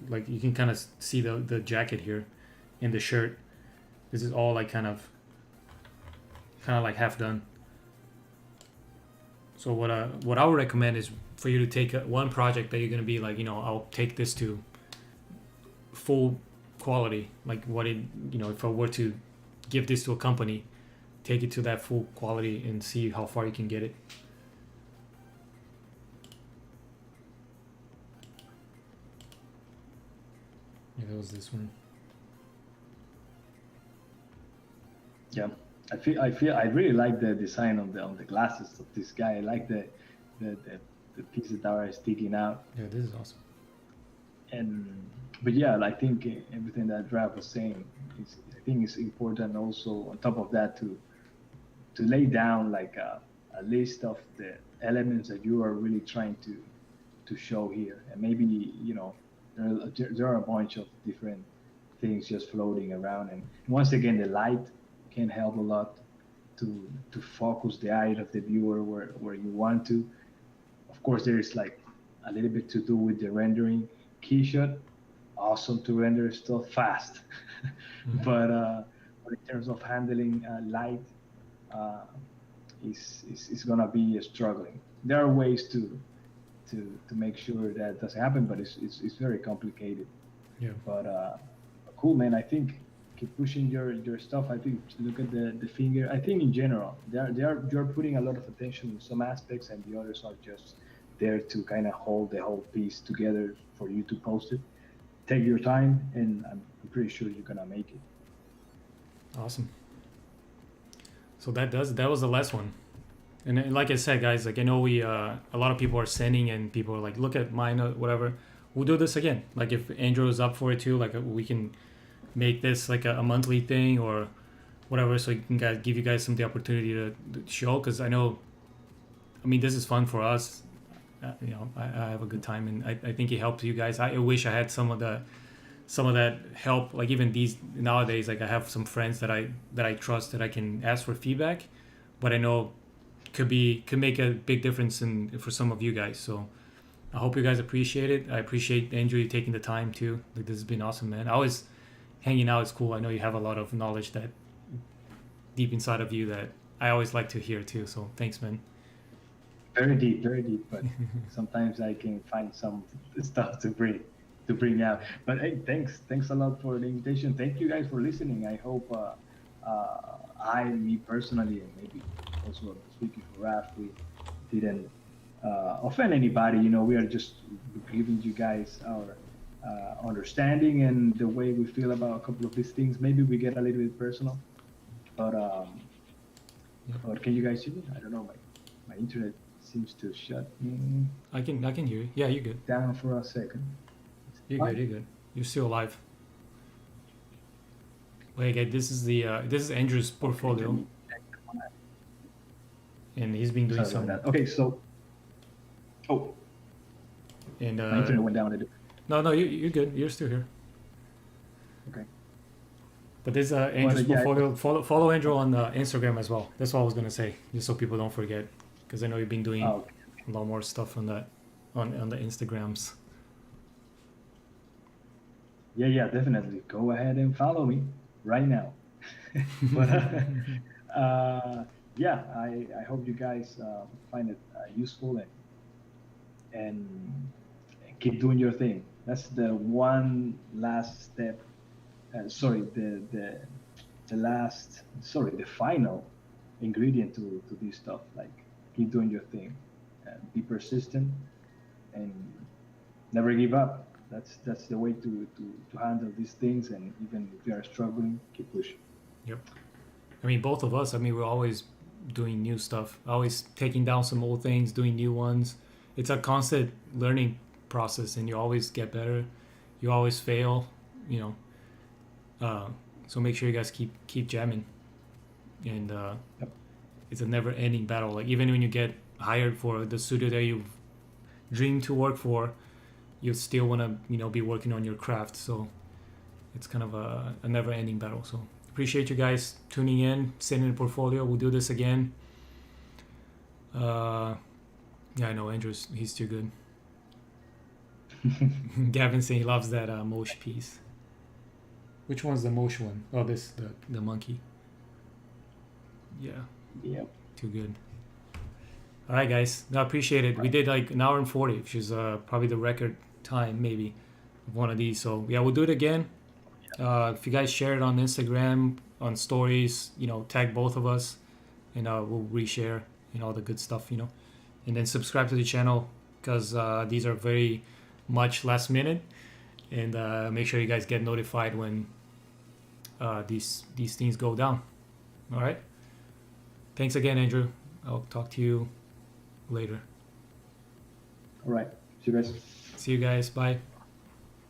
Speaker 1: like you can kind of see the jacket here, and the shirt. This is all like kind of like half done. So what I would recommend is for you to take one project that you're gonna be like, I'll take this to full quality. Like what it, if I were to give this to a company, take it to that full quality and see how far you can get it. Yeah, that was this one.
Speaker 2: Yeah, I really like the design on the glasses of this guy. I like the pieces that are sticking out.
Speaker 1: Yeah, this is awesome.
Speaker 2: But yeah, I think everything that Rav was saying I think it's important also on top of that to lay down like a list of the elements that you are really trying to show here, and maybe there are a bunch of different things just floating around, and once again the light can help a lot to focus the eye of the viewer where you want to. Of course, there is like a little bit to do with the rendering. Keyshot, awesome to render stuff fast, but in terms of handling light, is gonna be struggling. There are ways to make sure that doesn't happen, but it's very complicated.
Speaker 1: Yeah.
Speaker 2: But cool, man. I think keep pushing your stuff. I think look at the finger. I think in general, you're putting a lot of attention in some aspects, and the others are just there to kind of hold the whole piece together for you to post it. Take your time, and I'm pretty sure you're gonna make it.
Speaker 1: Awesome. So that was the last one. And like I said, guys, like I know we a lot of people are sending, and people are like, look at mine, whatever. We'll do this again. Like if Andrew is up for it too, like we can make this like a monthly thing or whatever, so you can give you guys some the opportunity to show. Because I mean, this is fun for us. I have a good time, and I think it helps you guys. I wish I had some of that help. Like even these nowadays, like I have some friends that I trust that I can ask for feedback, but I know could make a big difference for some of you guys. So I hope you guys appreciate it. I appreciate Andrew you taking the time too. Like this has been awesome, man. I always hanging out is cool. I know you have a lot of knowledge that deep inside of you that I always like to hear too. So thanks, man.
Speaker 2: Very deep, but sometimes I can find some stuff to bring out. But hey, thanks a lot for the invitation. Thank you guys for listening. I hope me personally, and maybe also speaking for Raf, we didn't offend anybody. We are just giving you guys our understanding and the way we feel about a couple of these things. Maybe we get a little bit personal, but or can you guys hear me? I don't know. My internet seems to shut me.
Speaker 1: I can hear you. Yeah, you're good.
Speaker 2: Down for a second.
Speaker 1: You're good. You're still alive. Wait, okay, this is Andrew's portfolio, and he's been doing some.
Speaker 2: Okay, so. Oh.
Speaker 1: And
Speaker 2: my internet went down a bit.
Speaker 1: No, you're good. You're still here.
Speaker 2: Okay.
Speaker 1: But this Andrew's portfolio. Follow Andrew on Instagram as well. That's what I was gonna say, just so people don't forget, because I know you've been doing a lot more stuff on that on the Instagrams.
Speaker 2: Yeah, definitely. Go ahead and follow me right now. But yeah, I hope you guys find it useful and keep doing your thing. That's the one last step. The final ingredient to this stuff. Like keep doing your thing, be persistent, and never give up. That's the way to handle these things. And even if you are struggling, keep pushing.
Speaker 1: Yep. I mean, both of us. I mean, we're always doing new stuff. Always taking down some old things, doing new ones. It's a constant learning process, and you always get better. You always fail. So make sure you guys keep jamming, and it's a never-ending battle. Like even when you get hired for the studio that you dream to work for, you still want to be working on your craft. So it's kind of a never-ending battle. So appreciate you guys tuning in, sending the portfolio. We'll do this again. Yeah, I know he's too good. Gavin saying he loves that Mosh piece. Which one's the Mosh one? Oh, this the monkey. Yeah.
Speaker 2: Yep.
Speaker 1: Too good. All right, guys. I appreciate it. We did like an hour and 40, which is probably the record time maybe of one of these. So yeah, we'll do it again. If you guys share it on Instagram, on stories, tag both of us, and we'll reshare and all the good stuff, and then subscribe to the channel because these are very much last minute, and make sure you guys get notified when these things go down. All right. Thanks again, Andrew. I'll talk to you later.
Speaker 2: All right. See you guys.
Speaker 1: See you guys. Bye.